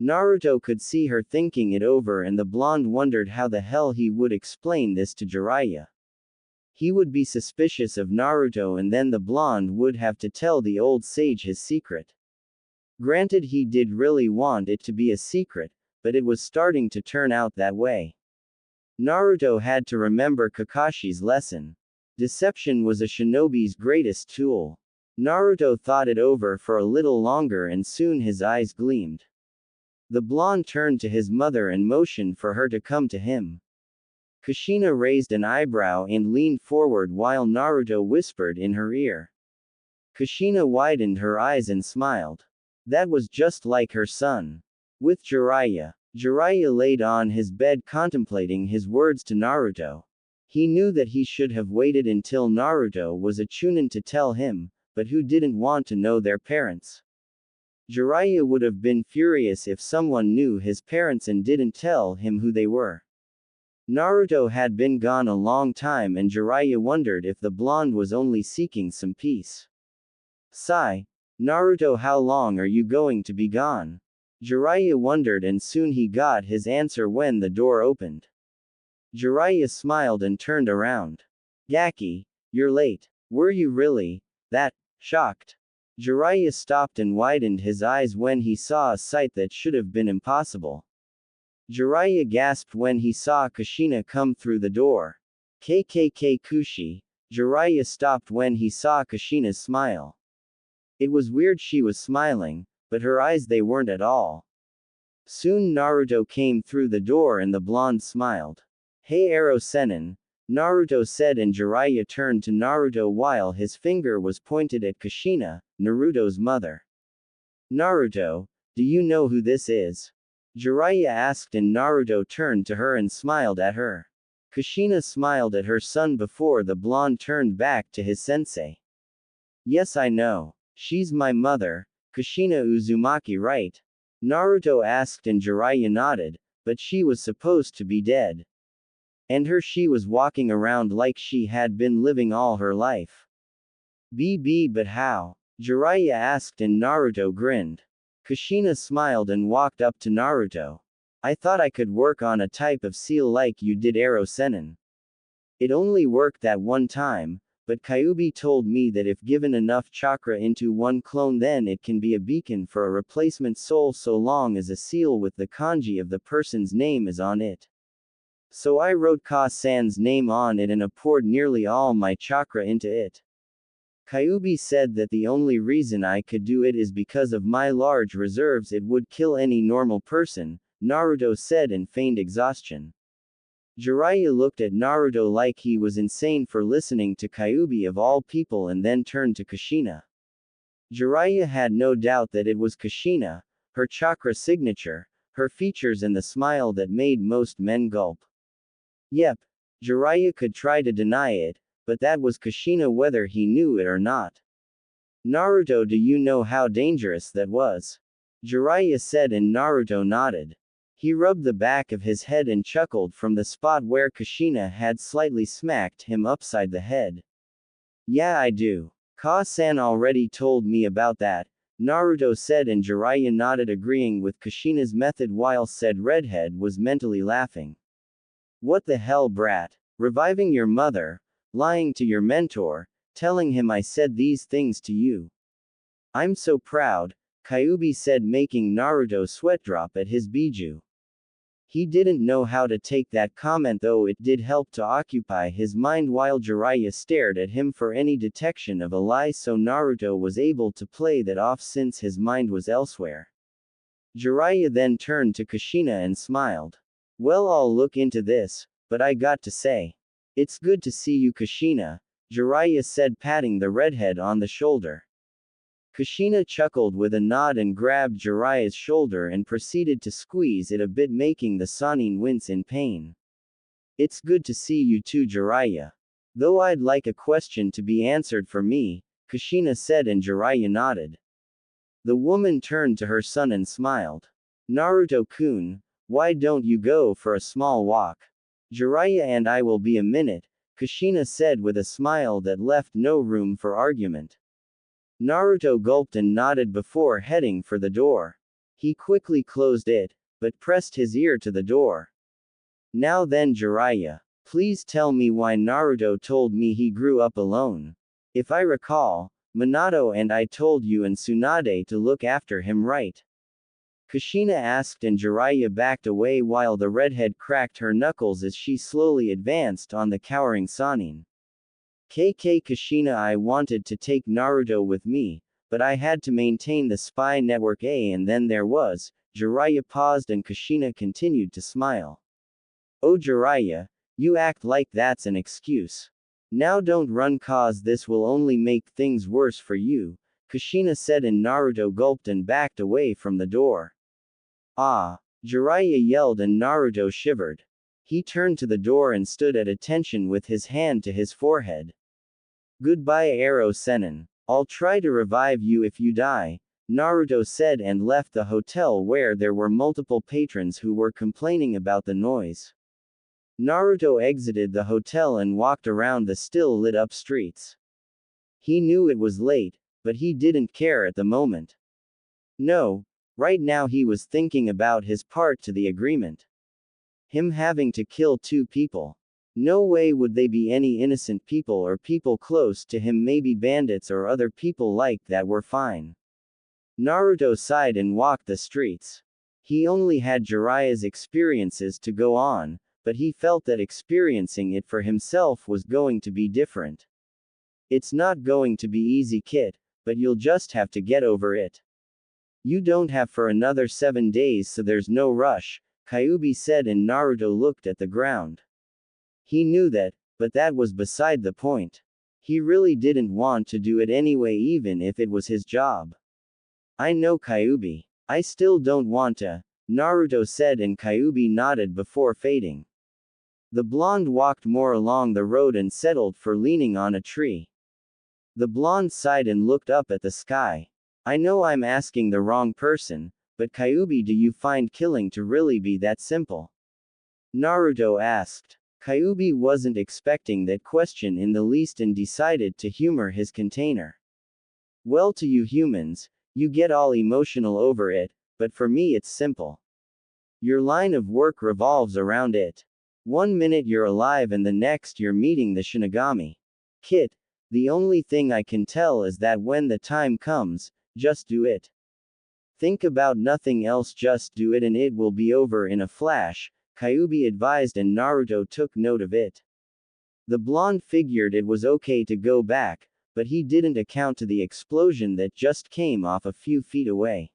Naruto could see her thinking it over, and the blonde wondered how the hell he would explain this to Jiraiya. He would be suspicious of Naruto and then the blonde would have to tell the old sage his secret. Granted, he did really want it to be a secret, but it was starting to turn out that way. Naruto had to remember Kakashi's lesson. Deception was a shinobi's greatest tool. Naruto thought it over for a little longer and soon his eyes gleamed. The blonde turned to his mother and motioned for her to come to him. Kushina raised an eyebrow and leaned forward while Naruto whispered in her ear. Kushina widened her eyes and smiled. That was just like her son. With Jiraiya. Jiraiya laid on his bed contemplating his words to Naruto. He knew that he should have waited until Naruto was a chunin to tell him, but who didn't want to know their parents? Jiraiya would have been furious if someone knew his parents and didn't tell him who they were. Naruto had been gone a long time and Jiraiya wondered if the blonde was only seeking some peace. Sigh. Naruto, how long are you going to be gone? Jiraiya wondered and soon he got his answer when the door opened. Jiraiya smiled and turned around. Gaki, you're late. Were you really that shocked? Jiraiya stopped and widened his eyes when he saw a sight that should have been impossible. Jiraiya gasped when he saw Kushina come through the door. KKK Kushi. Jiraiya stopped when he saw Kushina's smile. It was weird, she was smiling, but her eyes, they weren't at all. Soon Naruto came through the door and the blonde smiled. Hey Ero Sennin, Naruto said, and Jiraiya turned to Naruto while his finger was pointed at Kushina, Naruto's mother. Naruto, do you know who this is? Jiraiya asked and Naruto turned to her and smiled at her. Kushina smiled at her son before the blonde turned back to his sensei. Yes, I know. She's my mother, Kushina Uzumaki, right? Naruto asked and Jiraiya nodded, but she was supposed to be dead. And she was walking around like she had been living all her life. But how? Jiraiya asked and Naruto grinned. Kushina smiled and walked up to Naruto. I thought I could work on a type of seal like you did, Ero Sennin. It only worked that one time, but Kyuubi told me that if given enough chakra into one clone then it can be a beacon for a replacement soul so long as a seal with the kanji of the person's name is on it. So I wrote Ka-san's name on it and I poured nearly all my chakra into it. Kyuubi said that the only reason I could do it is because of my large reserves. It would kill any normal person, Naruto said in feigned exhaustion. Jiraiya looked at Naruto like he was insane for listening to Kyuubi of all people and then turned to Kushina. Jiraiya had no doubt that it was Kushina, her chakra signature, her features and the smile that made most men gulp. Yep. Jiraiya could try to deny it, but that was Kushina whether he knew it or not. Naruto, do you know how dangerous that was? Jiraiya said and Naruto nodded. He rubbed the back of his head and chuckled from the spot where Kushina had slightly smacked him upside the head. Yeah, I do. Ka-san already told me about that, Naruto said and Jiraiya nodded agreeing with Kushina's method while said redhead was mentally laughing. What the hell, brat? Reviving your mother, lying to your mentor, telling him I said these things to you. I'm so proud, Kyuubi said making Naruto sweat drop at his biju. He didn't know how to take that comment though it did help to occupy his mind while Jiraiya stared at him for any detection of a lie so Naruto was able to play that off since his mind was elsewhere. Jiraiya then turned to Kushina and smiled. Well, I'll look into this, but I got to say. It's good to see you, Kushina, Jiraiya said patting the redhead on the shoulder. Kushina chuckled with a nod and grabbed Jiraiya's shoulder and proceeded to squeeze it a bit making the Sannin wince in pain. It's good to see you too, Jiraiya. Though I'd like a question to be answered for me, Kushina said and Jiraiya nodded. The woman turned to her son and smiled. Naruto-kun, why don't you go for a small walk? Jiraiya and I will be a minute, Kushina said with a smile that left no room for argument. Naruto gulped and nodded before heading for the door. He quickly closed it, but pressed his ear to the door. Now then, Jiraiya. Please tell me why Naruto told me he grew up alone. If I recall, Minato and I told you and Tsunade to look after him, right? Kushina asked, and Jiraiya backed away while the redhead cracked her knuckles as she slowly advanced on the cowering Sannin. Kushina, I wanted to take Naruto with me, but I had to maintain the spy network and then there was. Jiraiya paused and Kushina continued to smile. Oh Jiraiya, you act like that's an excuse. Now don't run, cause this will only make things worse for you, Kushina said, and Naruto gulped and backed away from the door. Ah! Jiraiya yelled and Naruto shivered. He turned to the door and stood at attention with his hand to his forehead. Goodbye Arrow Sennin. I'll try to revive you if you die, Naruto said and left the hotel where there were multiple patrons who were complaining about the noise. Naruto exited the hotel and walked around the still lit up streets. He knew it was late, but he didn't care at the moment. No, right now he was thinking about his part to the agreement. Him having to kill 2 people. No way would they be any innocent people or people close to him, maybe bandits or other people like that were fine. Naruto sighed and walked the streets. He only had Jiraiya's experiences to go on, but he felt that experiencing it for himself was going to be different. It's not going to be easy, kid, but you'll just have to get over it. You don't have for another 7 days, so there's no rush, Kyuubi said, and Naruto looked at the ground. He knew that, but that was beside the point. He really didn't want to do it anyway, even if it was his job. I know Kyuubi. I still don't want to, Naruto said, and Kyuubi nodded before fading. The blonde walked more along the road and settled for leaning on a tree. The blonde sighed and looked up at the sky. I know I'm asking the wrong person, but Kyuubi, do you find killing to really be that simple? Naruto asked. Kyuubi wasn't expecting that question in the least and decided to humor his container. Well, to you humans, you get all emotional over it, but for me it's simple. Your line of work revolves around it. 1 minute you're alive and the next you're meeting the Shinigami. Kid, the only thing I can tell is that when the time comes, just do it. Think about nothing else, just do it and it will be over in a flash, Kyuubi advised, and Naruto took note of it. The blonde figured it was okay to go back, but he didn't account to the explosion that just came off a few feet away.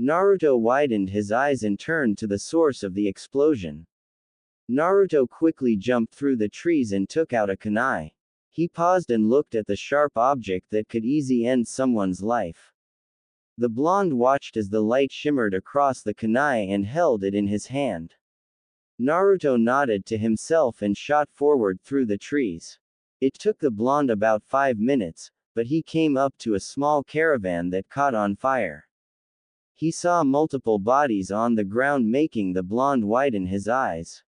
Naruto widened his eyes and turned to the source of the explosion. Naruto quickly jumped through the trees and took out a kunai. He paused and looked at the sharp object that could easily end someone's life. The blonde watched as the light shimmered across the kunai and held it in his hand. Naruto nodded to himself and shot forward through the trees. It took the blonde about 5 minutes, but he came up to a small caravan that caught on fire. He saw multiple bodies on the ground, making the blonde widen his eyes.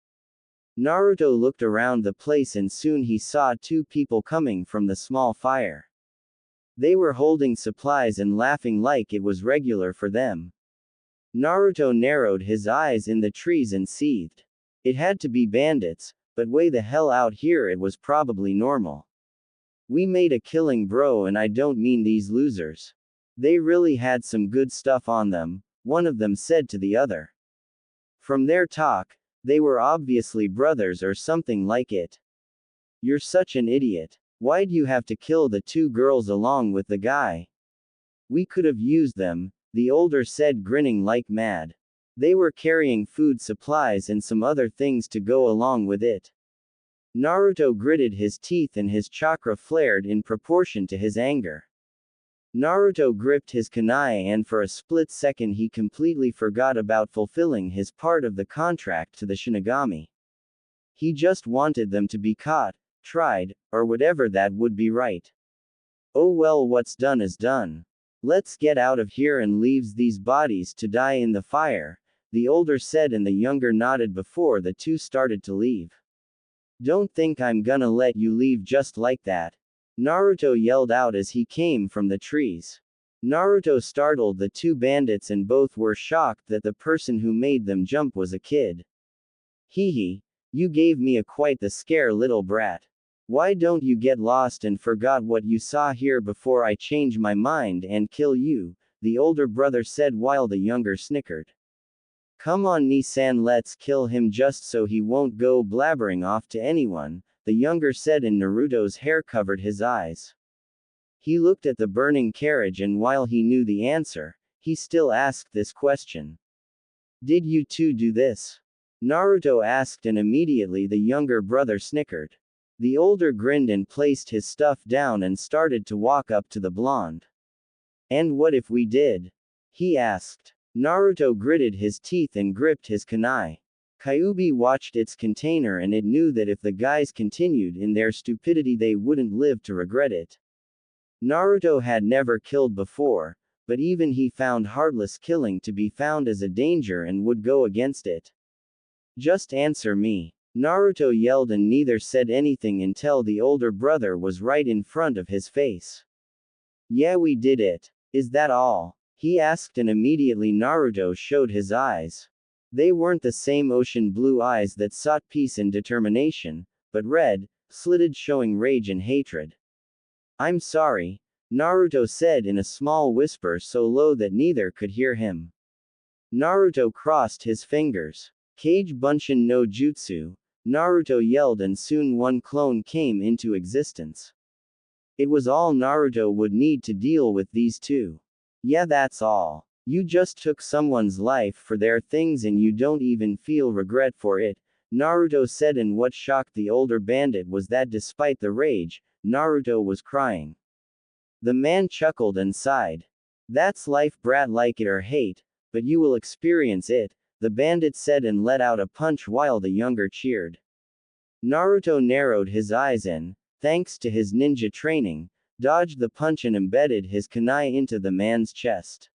Naruto looked around the place and soon he saw 2 people coming from the small fire. They were holding supplies and laughing like it was regular for them. Naruto narrowed his eyes in the trees and seethed. It had to be bandits, but way the hell out here, it was probably normal. We made a killing, bro, and I don't mean these losers. They really had some good stuff on them, one of them said to the other. From their talk, they were obviously brothers or something like it. You're such an idiot. Why'd you have to kill the 2 girls along with the guy? We could have used them, the older said, grinning like mad. They were carrying food supplies and some other things to go along with it. Naruto gritted his teeth and his chakra flared in proportion to his anger. Naruto gripped his kunai and for a split second he completely forgot about fulfilling his part of the contract to the Shinigami. He just wanted them to be caught, tried, or whatever that would be, right? Oh well, what's done is done. Let's get out of here and leave these bodies to die in the fire, the older said, and the younger nodded before the 2 started to leave. Don't think I'm gonna let you leave just like that, Naruto yelled out as he came from the trees. Naruto startled the 2 bandits and both were shocked that the person who made them jump was a kid. Hee hee, You gave me a quite the scare, little brat. Why don't you get lost and forgot what you saw here before I change my mind and kill you? The older brother said while the younger snickered. Come on, Ni-san, let's kill him just so he won't go blabbering off to anyone, the younger said, and Naruto's hair covered his eyes. He looked at the burning carriage, and while he knew the answer, he still asked this question. Did you two do this? Naruto asked, and immediately the younger brother snickered. The older grinned and placed his stuff down and started to walk up to the blonde. And what if we did? He asked. Naruto gritted his teeth and gripped his kunai. Kyuubi watched its container, and it knew that if the guys continued in their stupidity they wouldn't live to regret it. Naruto had never killed before, but even he found heartless killing to be found as a danger and would go against it. Just answer me. Naruto yelled, and neither said anything until the older brother was right in front of his face. Yeah, we did it. Is that all? He asked, and immediately Naruto showed his eyes. They weren't the same ocean blue eyes that sought peace and determination, but red, slitted, showing rage and hatred. I'm sorry, Naruto said in a small whisper so low that neither could hear him. Naruto crossed his fingers. Kage Bunshin no Jutsu, Naruto yelled, and soon one clone came into existence. It was all Naruto would need to deal with these two. Yeah, that's all. You just took someone's life for their things and you don't even feel regret for it, Naruto said, and what shocked the older bandit was that despite the rage, Naruto was crying. The man chuckled and sighed. That's life, brat, like it or hate, but you will experience it, the bandit said, and let out a punch while the younger cheered. Naruto narrowed his eyes and, thanks to his ninja training, dodged the punch and embedded his kunai into the man's chest.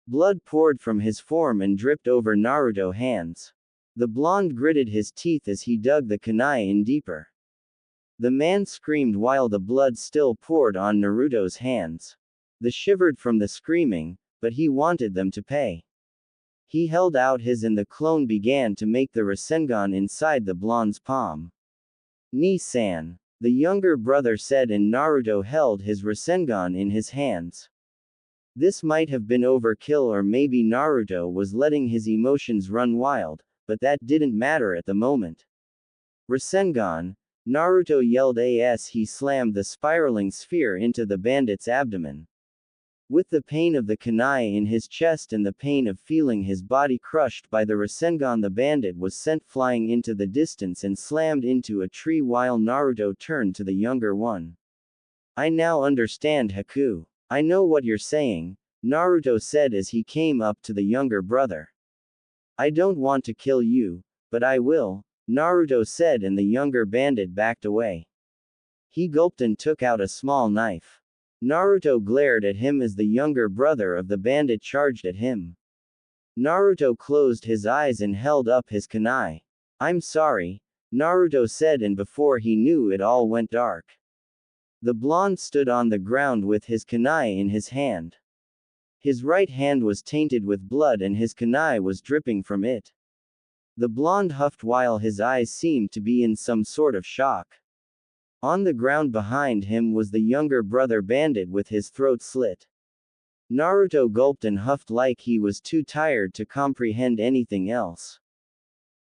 Blood poured from his form and dripped over Naruto's hands. The blonde gritted his teeth as he dug the kunai in deeper. The man screamed while the blood still poured on Naruto's hands. They shivered from the screaming, but he wanted them to pay. He held out his, and the clone began to make the Rasengan inside the blonde's palm. Ni-san, the younger brother said, and Naruto held his Rasengan in his hands. This might have been overkill, or maybe Naruto was letting his emotions run wild, but that didn't matter at the moment. Rasengan, Naruto yelled as he slammed the spiraling sphere into the bandit's abdomen. With the pain of the kunai in his chest and the pain of feeling his body crushed by the Rasengan, the bandit was sent flying into the distance and slammed into a tree while Naruto turned to the younger one. I now understand, Haku. I know what you're saying, Naruto said as he came up to the younger brother. I don't want to kill you, but I will, Naruto said, and the younger bandit backed away. He gulped and took out a small knife. Naruto glared at him as the younger brother of the bandit charged at him. Naruto closed his eyes and held up his kunai. I'm sorry, Naruto said, and before he knew it all went dark. The blonde stood on the ground with his kunai in his hand. His right hand was tainted with blood and his kunai was dripping from it. The blonde huffed while his eyes seemed to be in some sort of shock. On the ground behind him was the younger brother bandit with his throat slit. Naruto gulped and huffed like he was too tired to comprehend anything else.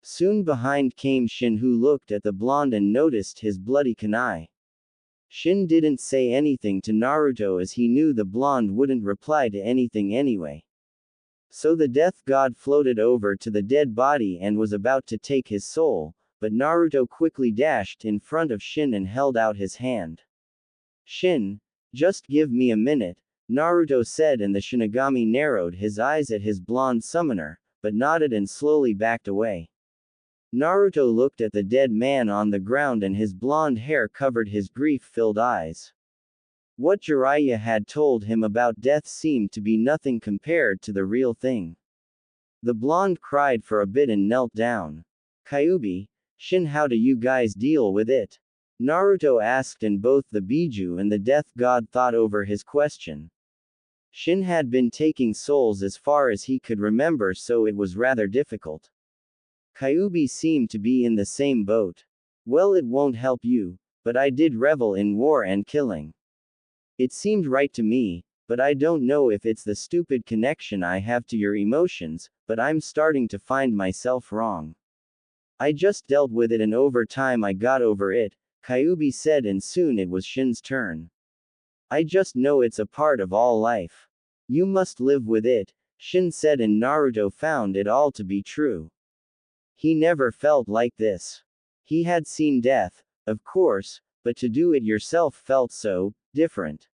Soon behind came Shin, who looked at the blonde and noticed his bloody kunai. Shin didn't say anything to Naruto as he knew the blonde wouldn't reply to anything anyway. So the death god floated over to the dead body and was about to take his soul, but Naruto quickly dashed in front of Shin and held out his hand. Shin, just give me a minute, Naruto said, and the Shinigami narrowed his eyes at his blonde summoner, but nodded and slowly backed away. Naruto looked at the dead man on the ground and his blonde hair covered his grief-filled eyes. What Jiraiya had told him about death seemed to be nothing compared to the real thing. The blonde cried for a bit and knelt down. Kyuubi, Shin, how do you guys deal with it? Naruto asked, and both the Biju and the death god thought over his question. Shin had been taking souls as far as he could remember, so it was rather difficult. Kyuubi seemed to be in the same boat. Well, it won't help you, but I did revel in war and killing. It seemed right to me, but I don't know if it's the stupid connection I have to your emotions, but I'm starting to find myself wrong. I just dealt with it and over time I got over it, Kyuubi said, and soon it was Shin's turn. I just know it's a part of all life. You must live with it, Shin said, and Naruto found it all to be true. He never felt like this. He had seen death, of course, but to do it yourself felt so different.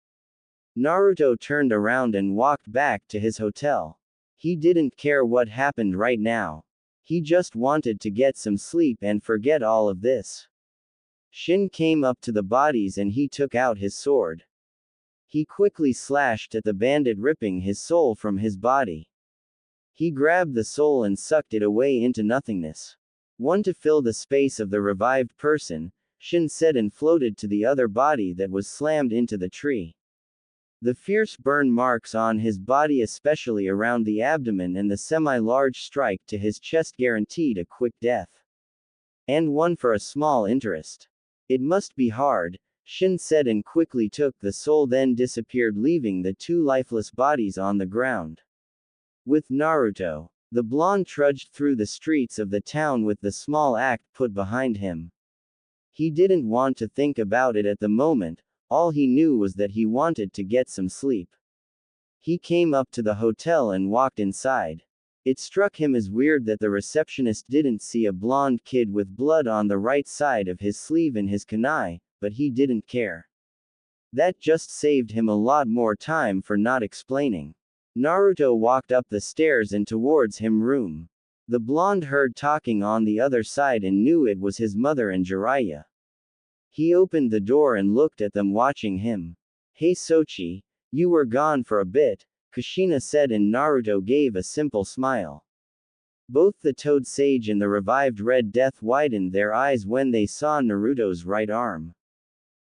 Naruto turned around and walked back to his hotel. He didn't care what happened right now. He just wanted to get some sleep and forget all of this. Shin came up to the bodies and he took out his sword. He quickly slashed at the bandit, ripping his soul from his body. He grabbed the soul and sucked it away into nothingness. One to fill the space of the revived person, Shin said, and floated to the other body that was slammed into the tree. The fierce burn marks on his body, especially around the abdomen and the semi-large strike to his chest, guaranteed a quick death. And one for a small interest. It must be hard, Shin said, and quickly took the soul, then disappeared, leaving the two lifeless bodies on the ground. With Naruto, the blonde trudged through the streets of the town with the small act put behind him. He didn't want to think about it at the moment, all he knew was that he wanted to get some sleep. He came up to the hotel and walked inside. It struck him as weird that the receptionist didn't see a blonde kid with blood on the right side of his sleeve in his kunai, but he didn't care. That just saved him a lot more time for not explaining. Naruto walked up the stairs and towards him room. The blonde heard talking on the other side and knew it was his mother and Jiraiya. He opened the door and looked at them watching him. Hey Sochi, you were gone for a bit, Kushina said, and Naruto gave a simple smile. Both the Toad Sage and the revived Red Death widened their eyes when they saw Naruto's right arm.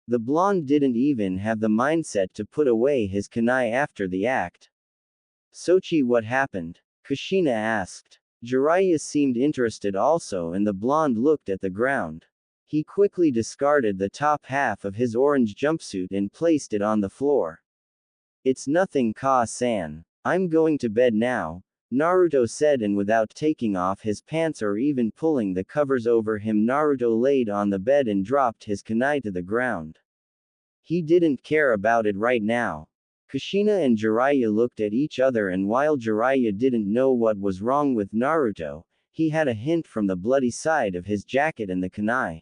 The blonde didn't even have the mindset to put away his kunai after the act. Sochi, what happened? Kushina asked. Jiraiya seemed interested also, and the blonde looked at the ground. He quickly discarded the top half of his orange jumpsuit and placed it on the floor. It's nothing, Ka-san. I'm going to bed now, Naruto said, and without taking off his pants or even pulling the covers over him, Naruto laid on the bed and dropped his kunai to the ground. He didn't care about it right now. Kushina and Jiraiya looked at each other, and while Jiraiya didn't know what was wrong with Naruto, he had a hint from the bloody side of his jacket and the kunai.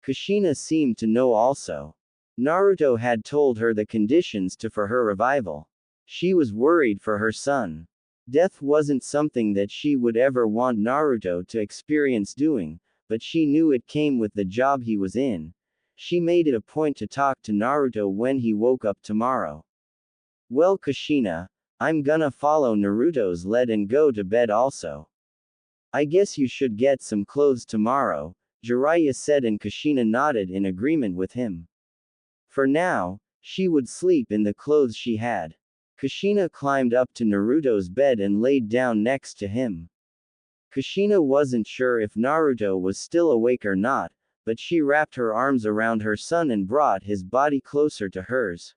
Kushina seemed to know also. Naruto had told her the conditions for her revival. She was worried for her son. Death wasn't something that she would ever want Naruto to experience doing, but she knew it came with the job he was in. She made it a point to talk to Naruto when he woke up tomorrow. Well, Kushina, I'm gonna follow Naruto's lead and go to bed also. I guess you should get some clothes tomorrow, Jiraiya said, and Kushina nodded in agreement with him. For now, she would sleep in the clothes she had. Kushina climbed up to Naruto's bed and laid down next to him. Kushina wasn't sure if Naruto was still awake or not, but she wrapped her arms around her son and brought his body closer to hers.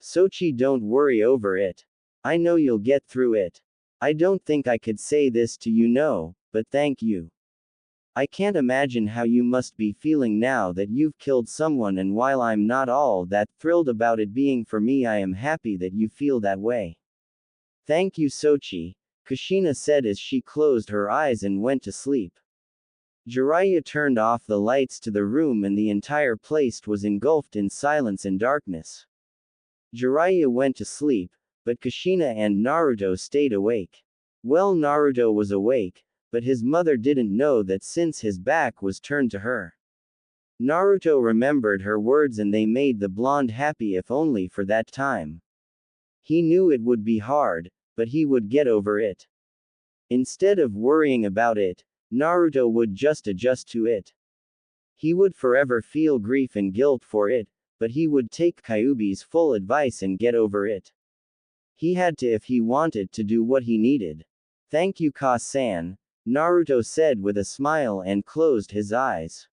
Sochi, don't worry over it. I know you'll get through it. I don't think I could say this to you, no, but thank you. I can't imagine how you must be feeling now that you've killed someone, and while I'm not all that thrilled about it being for me, I am happy that you feel that way. Thank you, Sochi, Kushina said as she closed her eyes and went to sleep. Jiraiya turned off the lights to the room and the entire place was engulfed in silence and darkness. Jiraiya went to sleep, but Kushina and Naruto stayed awake. Well, Naruto was awake, but his mother didn't know that since his back was turned to her. Naruto remembered her words and they made the blonde happy, if only for that time. He knew it would be hard, but he would get over it. Instead of worrying about it, Naruto would just adjust to it. He would forever feel grief and guilt for it, but he would take Kyuubi's full advice and get over it. He had to if he wanted to do what he needed. Thank you, Ka-san, Naruto said with a smile and closed his eyes.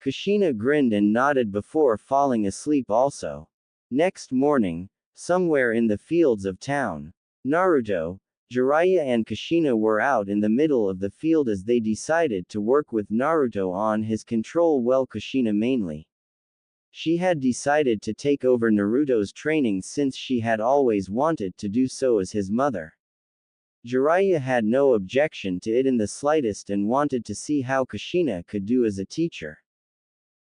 Kushina grinned and nodded before falling asleep also. Next morning, somewhere in the fields of town, Naruto, Jiraiya and Kushina were out in the middle of the field as they decided to work with Naruto on his control, well, Kushina mainly. She had decided to take over Naruto's training since she had always wanted to do so as his mother. Jiraiya had no objection to it in the slightest and wanted to see how Kushina could do as a teacher.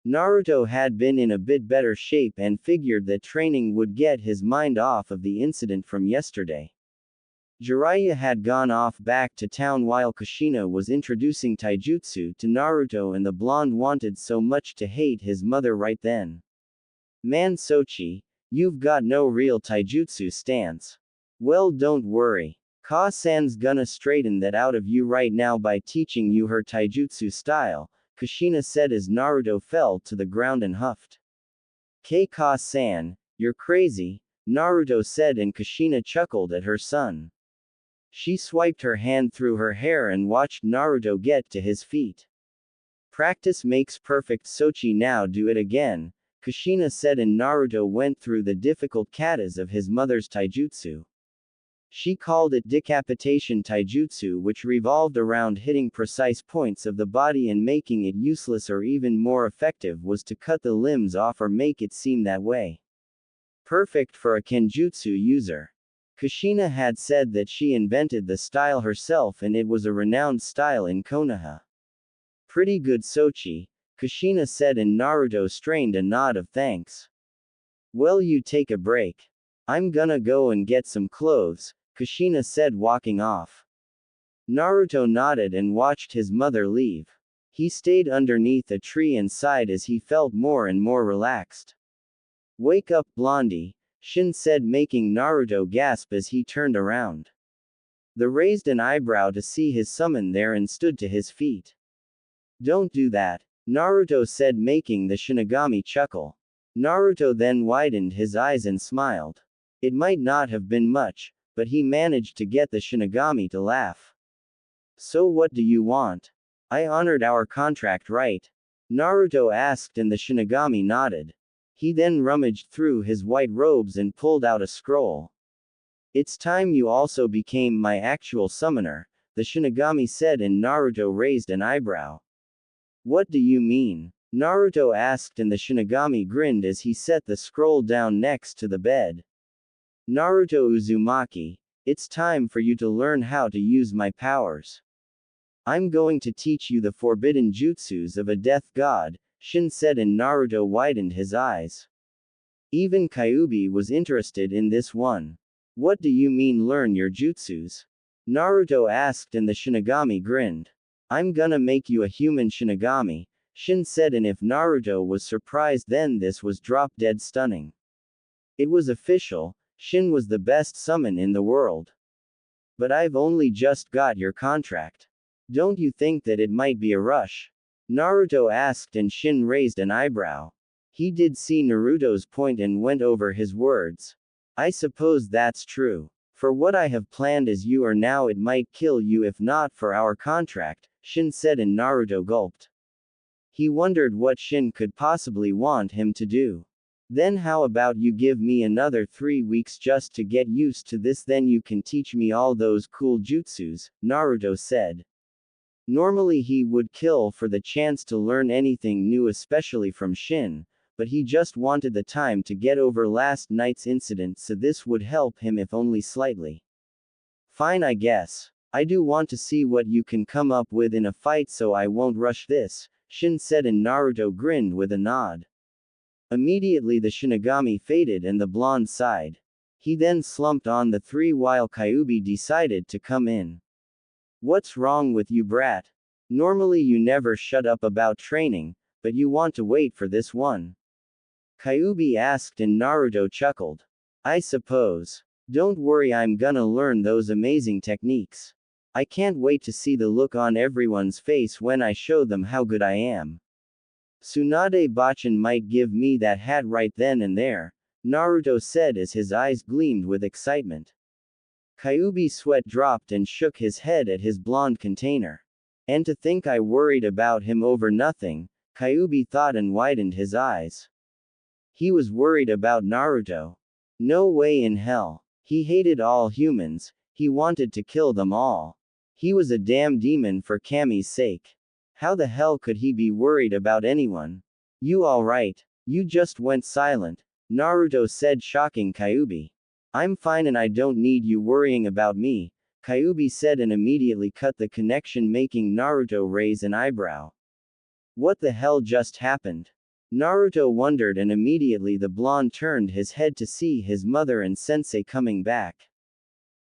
Naruto had been in a bit better shape and figured that training would get his mind off of the incident from yesterday. Jiraiya had gone off back to town while Kushina was introducing taijutsu to Naruto, and the blonde wanted so much to hate his mother right then. Man, Sochi, you've got no real taijutsu stance. Well, don't worry. Ka-san's gonna straighten that out of you right now by teaching you her taijutsu style, Kushina said as Naruto fell to the ground and huffed. Ka-san, you're crazy, Naruto said, and Kushina chuckled at her son. She swiped her hand through her hair and watched Naruto get to his feet. Practice makes perfect, Sochi, now do it again, Kushina said, and Naruto went through the difficult katas of his mother's taijutsu. She called it decapitation taijutsu, which revolved around hitting precise points of the body and making it useless, or even more effective was to cut the limbs off or make it seem that way. Perfect for a kenjutsu user. Kushina had said that she invented the style herself and it was a renowned style in Konoha. Pretty good, Sochi, Kushina said, and Naruto strained a nod of thanks. Well, you take a break. I'm gonna go and get some clothes, Kushina said, walking off. Naruto nodded and watched his mother leave. He stayed underneath a tree and sighed as he felt more and more relaxed. Wake up, Blondie, Shin said, making Naruto gasp as he turned around. The raised an eyebrow to see his summon there and stood to his feet. Don't do that, Naruto said, making the Shinigami chuckle. Naruto then widened his eyes and smiled. It might not have been much, but he managed to get the Shinigami to laugh. So what do you want? I honored our contract, right? Naruto asked, and the Shinigami nodded. He then rummaged through his white robes and pulled out a scroll. It's time you also became my actual summoner, the Shinigami said, and Naruto raised an eyebrow. What do you mean? Naruto asked, and the Shinigami grinned as he set the scroll down next to the bed. Naruto Uzumaki, it's time for you to learn how to use my powers. I'm going to teach you the forbidden jutsus of a death god, Shin said, and Naruto widened his eyes. Even Kyuubi was interested in this one. What do you mean, learn your jutsus? Naruto asked, and the Shinigami grinned. I'm gonna make you a human Shinigami, Shin said, and if Naruto was surprised, then this was drop-dead stunning. It was official. Shin was the best summon in the world. But I've only just got your contract. Don't you think that it might be a rush? Naruto asked, and Shin raised an eyebrow. He did see Naruto's point and went over his words. I suppose that's true. For what I have planned as you are now, it might kill you if not for our contract, Shin said, and Naruto gulped. He wondered what Shin could possibly want him to do. Then how about you give me another 3 weeks just to get used to this, then you can teach me all those cool jutsus, Naruto said. Normally he would kill for the chance to learn anything new, especially from Shin, but he just wanted the time to get over last night's incident, so this would help him if only slightly. Fine, I guess. I do want to see what you can come up with in a fight, so I won't rush this, Shin said, and Naruto grinned with a nod. Immediately the Shinigami faded and the blonde sighed. He then slumped on the 3 while Kyuubi decided to come in. What's wrong with you, brat? Normally you never shut up about training, but you want to wait for this one? Kyuubi asked, and Naruto chuckled. I suppose. Don't worry, I'm gonna learn those amazing techniques. I can't wait to see the look on everyone's face when I show them how good I am. Tsunade Bachan might give me that hat right then and there, Naruto said as his eyes gleamed with excitement. Kyuubi's sweat dropped and shook his head at his blonde container. And to think I worried about him over nothing, Kyuubi thought and widened his eyes. He was worried about Naruto. No way in hell. He hated all humans, he wanted to kill them all. He was a damn demon for Kami's sake. How the hell could he be worried about anyone? You alright? You just went silent, Naruto said, shocking Kyuubi. I'm fine and I don't need you worrying about me, Kyuubi said, and immediately cut the connection, making Naruto raise an eyebrow. What the hell just happened? Naruto wondered, and immediately the blonde turned his head to see his mother and sensei coming back.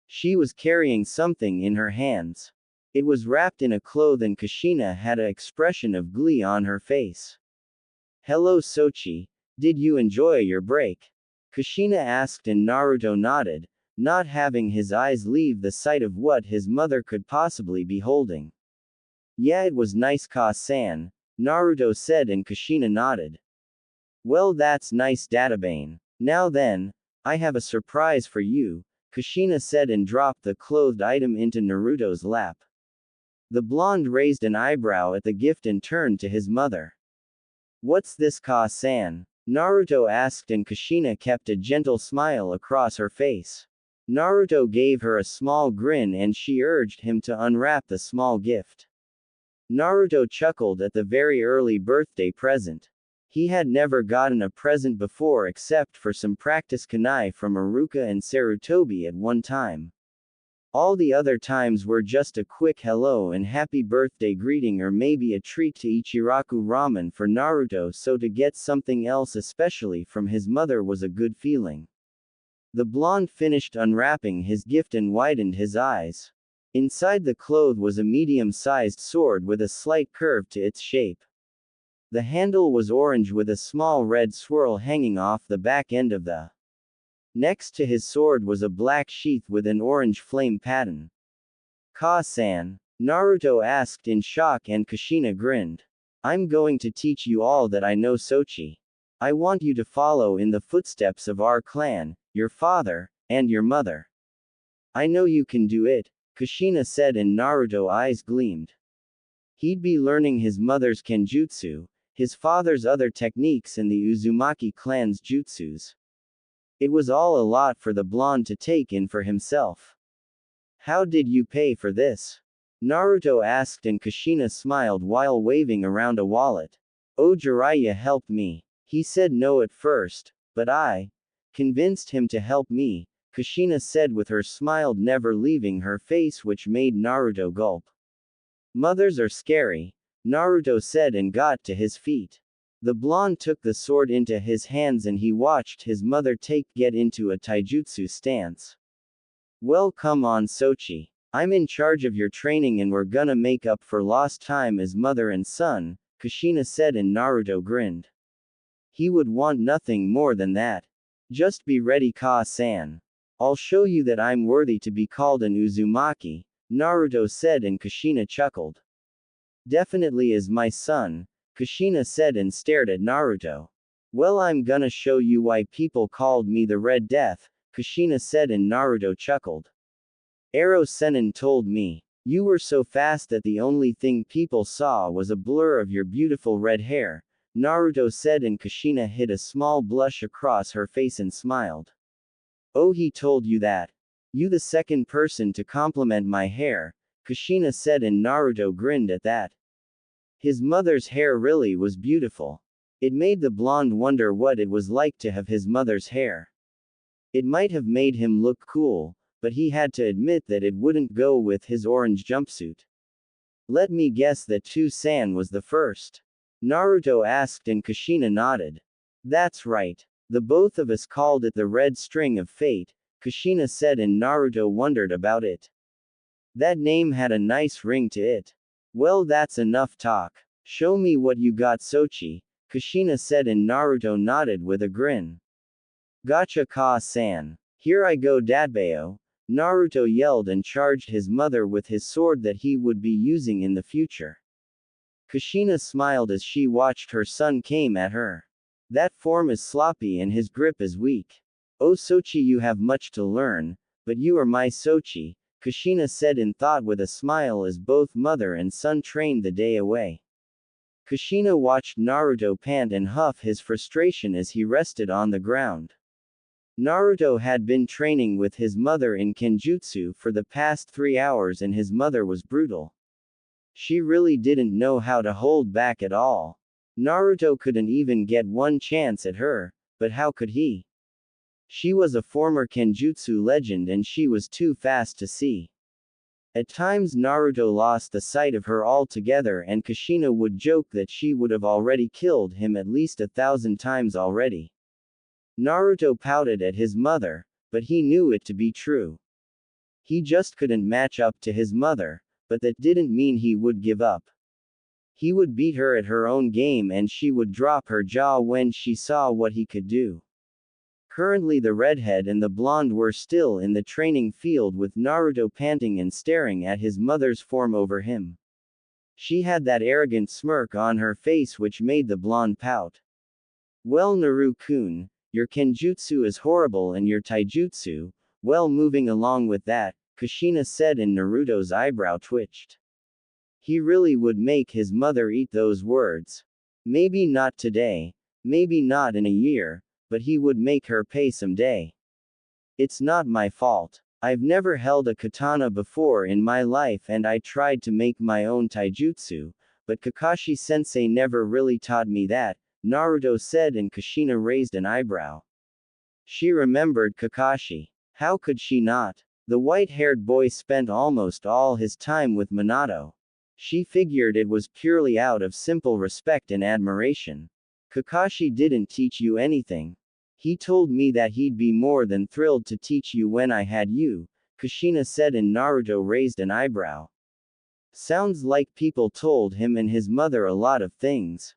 She was carrying something in her hands. It was wrapped in a cloth and Kushina had an expression of glee on her face. Hello Sochi, did you enjoy your break? Kushina asked, and Naruto nodded, not having his eyes leave the sight of what his mother could possibly be holding. Yeah, it was nice, Ka-san, Naruto said, and Kushina nodded. Well, that's nice, Databane. Now then, I have a surprise for you, Kushina said, and dropped the clothed item into Naruto's lap. The blonde raised an eyebrow at the gift and turned to his mother. What's this, Ka-san? Naruto asked, and Kushina kept a gentle smile across her face. Naruto gave her a small grin and she urged him to unwrap the small gift. Naruto chuckled at the very early birthday present. He had never gotten a present before except for some practice kunai from Iruka and Sarutobi at one time. All the other times were just a quick hello and happy birthday greeting, or maybe a treat to Ichiraku ramen for Naruto, so to get something else especially from his mother was a good feeling. The blonde finished unwrapping his gift and widened his eyes. Inside the cloth was a medium-sized sword with a slight curve to its shape. The handle was orange with a small red swirl hanging off the back end of the. Next to his sword was a black sheath with an orange flame pattern. Ka-san? Naruto asked in shock, and Kushina grinned. I'm going to teach you all that I know, Sochi. I want you to follow in the footsteps of our clan, your father, and your mother. I know you can do it, Kushina said, and Naruto's eyes gleamed. He'd be learning his mother's kenjutsu, his father's other techniques, and the Uzumaki clan's jutsus. It was all a lot for the blonde to take in for himself. How did you pay for this? Naruto asked, and Kushina smiled while waving around a wallet. Oh, Jiraiya helped me. He said no at first, but I convinced him to help me, Kushina said with her smile never leaving her face, which made Naruto gulp. Mothers are scary, Naruto said, and got to his feet. The blonde took the sword into his hands and he watched his mother get into a taijutsu stance. Well, come on, Sochi. I'm in charge of your training and we're gonna make up for lost time as mother and son, Kushina said, and Naruto grinned. He would want nothing more than that. Just be ready, Ka-san. I'll show you that I'm worthy to be called an Uzumaki, Naruto said, and Kushina chuckled. Definitely is my son, Kushina said, and stared at Naruto. Well, I'm gonna show you why people called me the Red Death, Kushina said, and Naruto chuckled. Ero Sennin told me. You were so fast that the only thing people saw was a blur of your beautiful red hair, Naruto said, and Kushina hid a small blush across her face and smiled. Oh, he told you that? You the second person to compliment my hair, Kushina said, and Naruto grinned at that. His mother's hair really was beautiful. It made the blonde wonder what it was like to have his mother's hair. It might have made him look cool, but he had to admit that it wouldn't go with his orange jumpsuit. Let me guess that Tu-san was the first? Naruto asked, and Kushina nodded. That's right. The both of us called it the Red String of Fate, Kushina said, and Naruto wondered about it. That name had a nice ring to it. Well, that's enough talk. Show me what you got, Sochi, Kushina said, and Naruto nodded with a grin. Gotcha, Ka-san. Here I go, Dadbeo, Naruto yelled and charged his mother with his sword that he would be using in the future. Kushina smiled as she watched her son came at her. That form is sloppy and his grip is weak. Oh, Sochi, you have much to learn, But you are my Sochi, Kushina said in thought with a smile as both mother and son trained the day away. Kushina watched Naruto pant and huff his frustration as he rested on the ground. Naruto had been training with his mother in Kenjutsu for the past 3 hours and his mother was brutal. She really didn't know how to hold back at all. Naruto couldn't even get one chance at her, but how could he? She was a former Kenjutsu legend and she was too fast to see. At times Naruto lost the sight of her altogether and Kushina would joke that she would have already killed him at least 1,000 times already. Naruto pouted at his mother, but he knew it to be true. He just couldn't match up to his mother, but that didn't mean he would give up. He would beat her at her own game and she would drop her jaw when she saw what he could do. Currently the redhead and the blonde were still in the training field with Naruto panting and staring at his mother's form over him. She had that arrogant smirk on her face which made the blonde pout. Well Naru-kun, your Kenjutsu is horrible and your Taijutsu, well moving along with that, Kushina said and Naruto's eyebrow twitched. He really would make his mother eat those words. Maybe not today, maybe not in a year, but he would make her pay someday. It's not my fault. I've never held a katana before in my life and I tried to make my own taijutsu, but Kakashi-sensei never really taught me that, Naruto said and Kushina raised an eyebrow. She remembered Kakashi. How could she not? The white-haired boy spent almost all his time with Minato. She figured it was purely out of simple respect and admiration. Kakashi didn't teach you anything. He told me that he'd be more than thrilled to teach you when I had you, Kushina said and Naruto raised an eyebrow. Sounds like people told him and his mother a lot of things.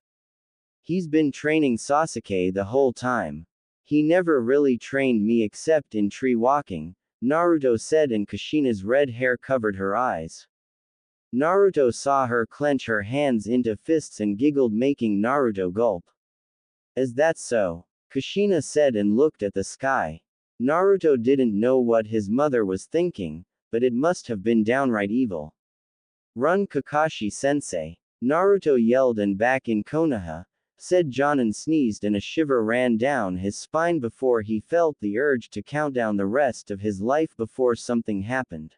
He's been training Sasuke the whole time. He never really trained me except in tree walking, Naruto said and Kushina's red hair covered her eyes. Naruto saw her clench her hands into fists and giggled making Naruto gulp. Is that so? Kushina said and looked at the sky. Naruto didn't know what his mother was thinking, but it must have been downright evil. Run Kakashi-sensei! Naruto yelled and back in Konoha, said Jonin sneezed and a shiver ran down his spine before he felt the urge to count down the rest of his life before something happened.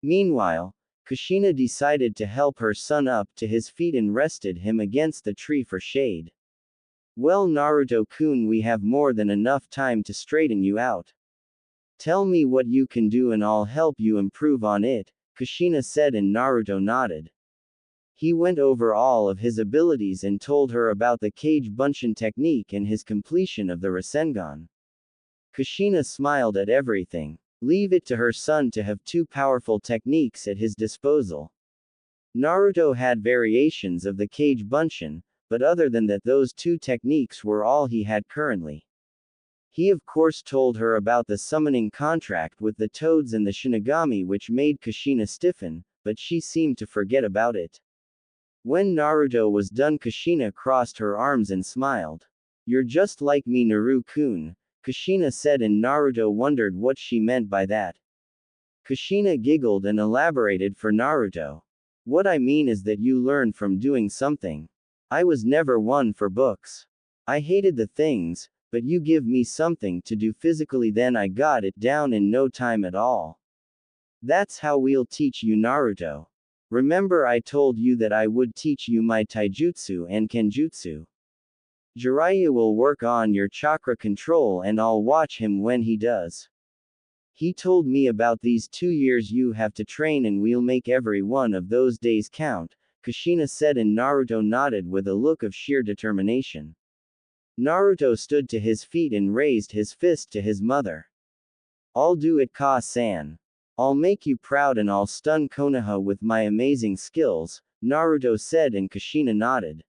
Meanwhile, Kushina decided to help her son up to his feet and rested him against the tree for shade. Well Naruto-kun, we have more than enough time to straighten you out. Tell me what you can do and I'll help you improve on it, Kushina said and Naruto nodded. He went over all of his abilities and told her about the Kage Bunshin technique and his completion of the Rasengan. Kushina smiled at everything. Leave it to her son to have two powerful techniques at his disposal. Naruto had variations of the Kage Bunshin, but other than that those two techniques were all he had currently. He of course told her about the summoning contract with the toads and the Shinigami which made Kushina stiffen, but she seemed to forget about it. When Naruto was done Kushina crossed her arms and smiled. You're just like me Naru-kun, Kushina said and Naruto wondered what she meant by that. Kushina giggled and elaborated for Naruto. What I mean is that you learn from doing something. I was never one for books. I hated the things, but you give me something to do physically then I got it down in no time at all. That's how we'll teach you Naruto. Remember I told you that I would teach you my taijutsu and kenjutsu. Jiraiya will work on your chakra control and I'll watch him when he does. He told me about these 2 years you have to train and we'll make every one of those days count, Kushina said and Naruto nodded with a look of sheer determination. Naruto stood to his feet and raised his fist to his mother. I'll do it Ka-san. I'll make you proud and I'll stun Konoha with my amazing skills, Naruto said and Kushina nodded.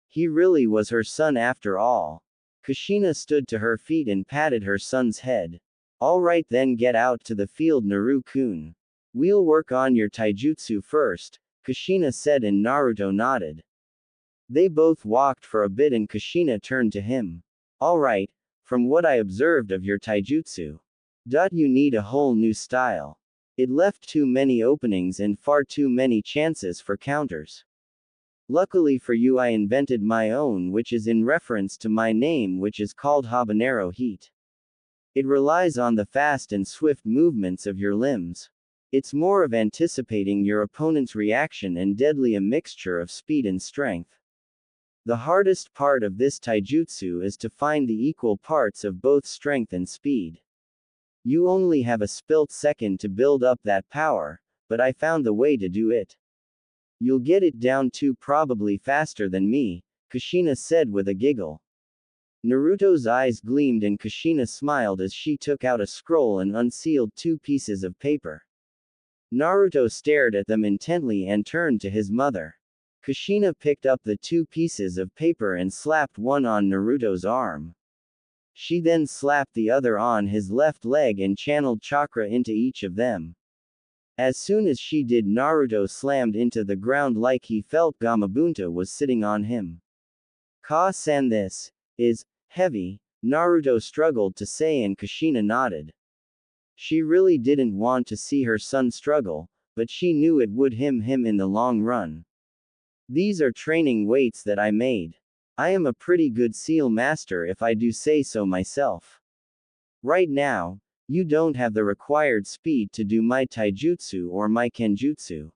He really was her son after all. Kushina stood to her feet and patted her son's head. Alright then get out to the field Naru-kun. We'll work on your taijutsu first, Kushina said and Naruto nodded. They both walked for a bit and Kushina turned to him. Alright, from what I observed of your taijutsu, You need a whole new style. It left too many openings and far too many chances for counters. Luckily for you, I invented my own, which is in reference to my name, which is called Habanero Heat. It relies on the fast and swift movements of your limbs. It's more of anticipating your opponent's reaction and deadly a mixture of speed and strength. The hardest part of this taijutsu is to find the equal parts of both strength and speed. You only have a split second to build up that power, but I found the way to do it. You'll get it down too, probably faster than me, Kushina said with a giggle. Naruto's eyes gleamed and Kushina smiled as she took out a scroll and unsealed 2 pieces of paper. Naruto stared at them intently and turned to his mother. Kushina picked up the 2 pieces of paper and slapped one on Naruto's arm. She then slapped the other on his left leg and channeled chakra into each of them. As soon as she did, Naruto slammed into the ground like he felt Gamabunta was sitting on him. Ka-san, this is heavy, Naruto struggled to say, and Kushina nodded. She really didn't want to see her son struggle, but she knew it would him in the long run. These are training weights that I made. I am a pretty good seal master if I do say so myself. Right now, you don't have the required speed to do my taijutsu or my kenjutsu.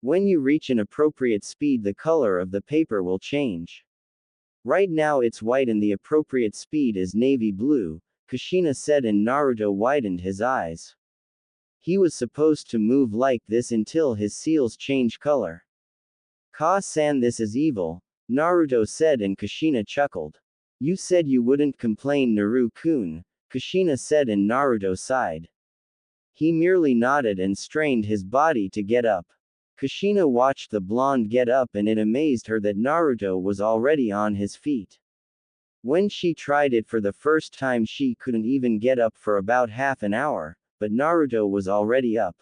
When you reach an appropriate speed, the color of the paper will change. Right now it's white and the appropriate speed is navy blue, Kushina said, and Naruto widened his eyes. He was supposed to move like this until his seals change color. Ka-san, this is evil, Naruto said, and Kushina chuckled. You said you wouldn't complain, Naru-kun, Kushina said, and Naruto sighed. He merely nodded and strained his body to get up. Kushina watched the blonde get up and it amazed her that Naruto was already on his feet. When she tried it for the first time, she couldn't even get up for about half an hour, but Naruto was already up.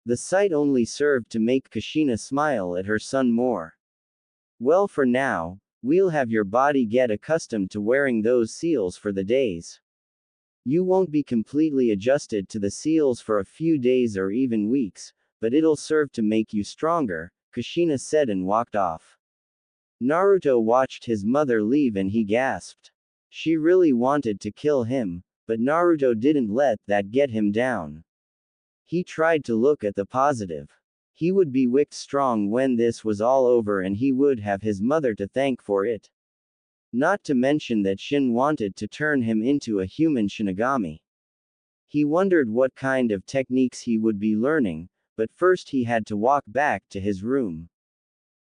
The sight only served to make Kushina smile at her son more. Well, for now, we'll have your body get accustomed to wearing those seals for the days. You won't be completely adjusted to the seals for a few days or even weeks, but it'll serve to make you stronger, Kushina said and walked off. Naruto watched his mother leave and he gasped. She really wanted to kill him, but Naruto didn't let that get him down. He tried to look at the positive. He would be wicked strong when this was all over and he would have his mother to thank for it. Not to mention that Shin wanted to turn him into a human Shinigami. He wondered what kind of techniques he would be learning, but first he had to walk back to his room.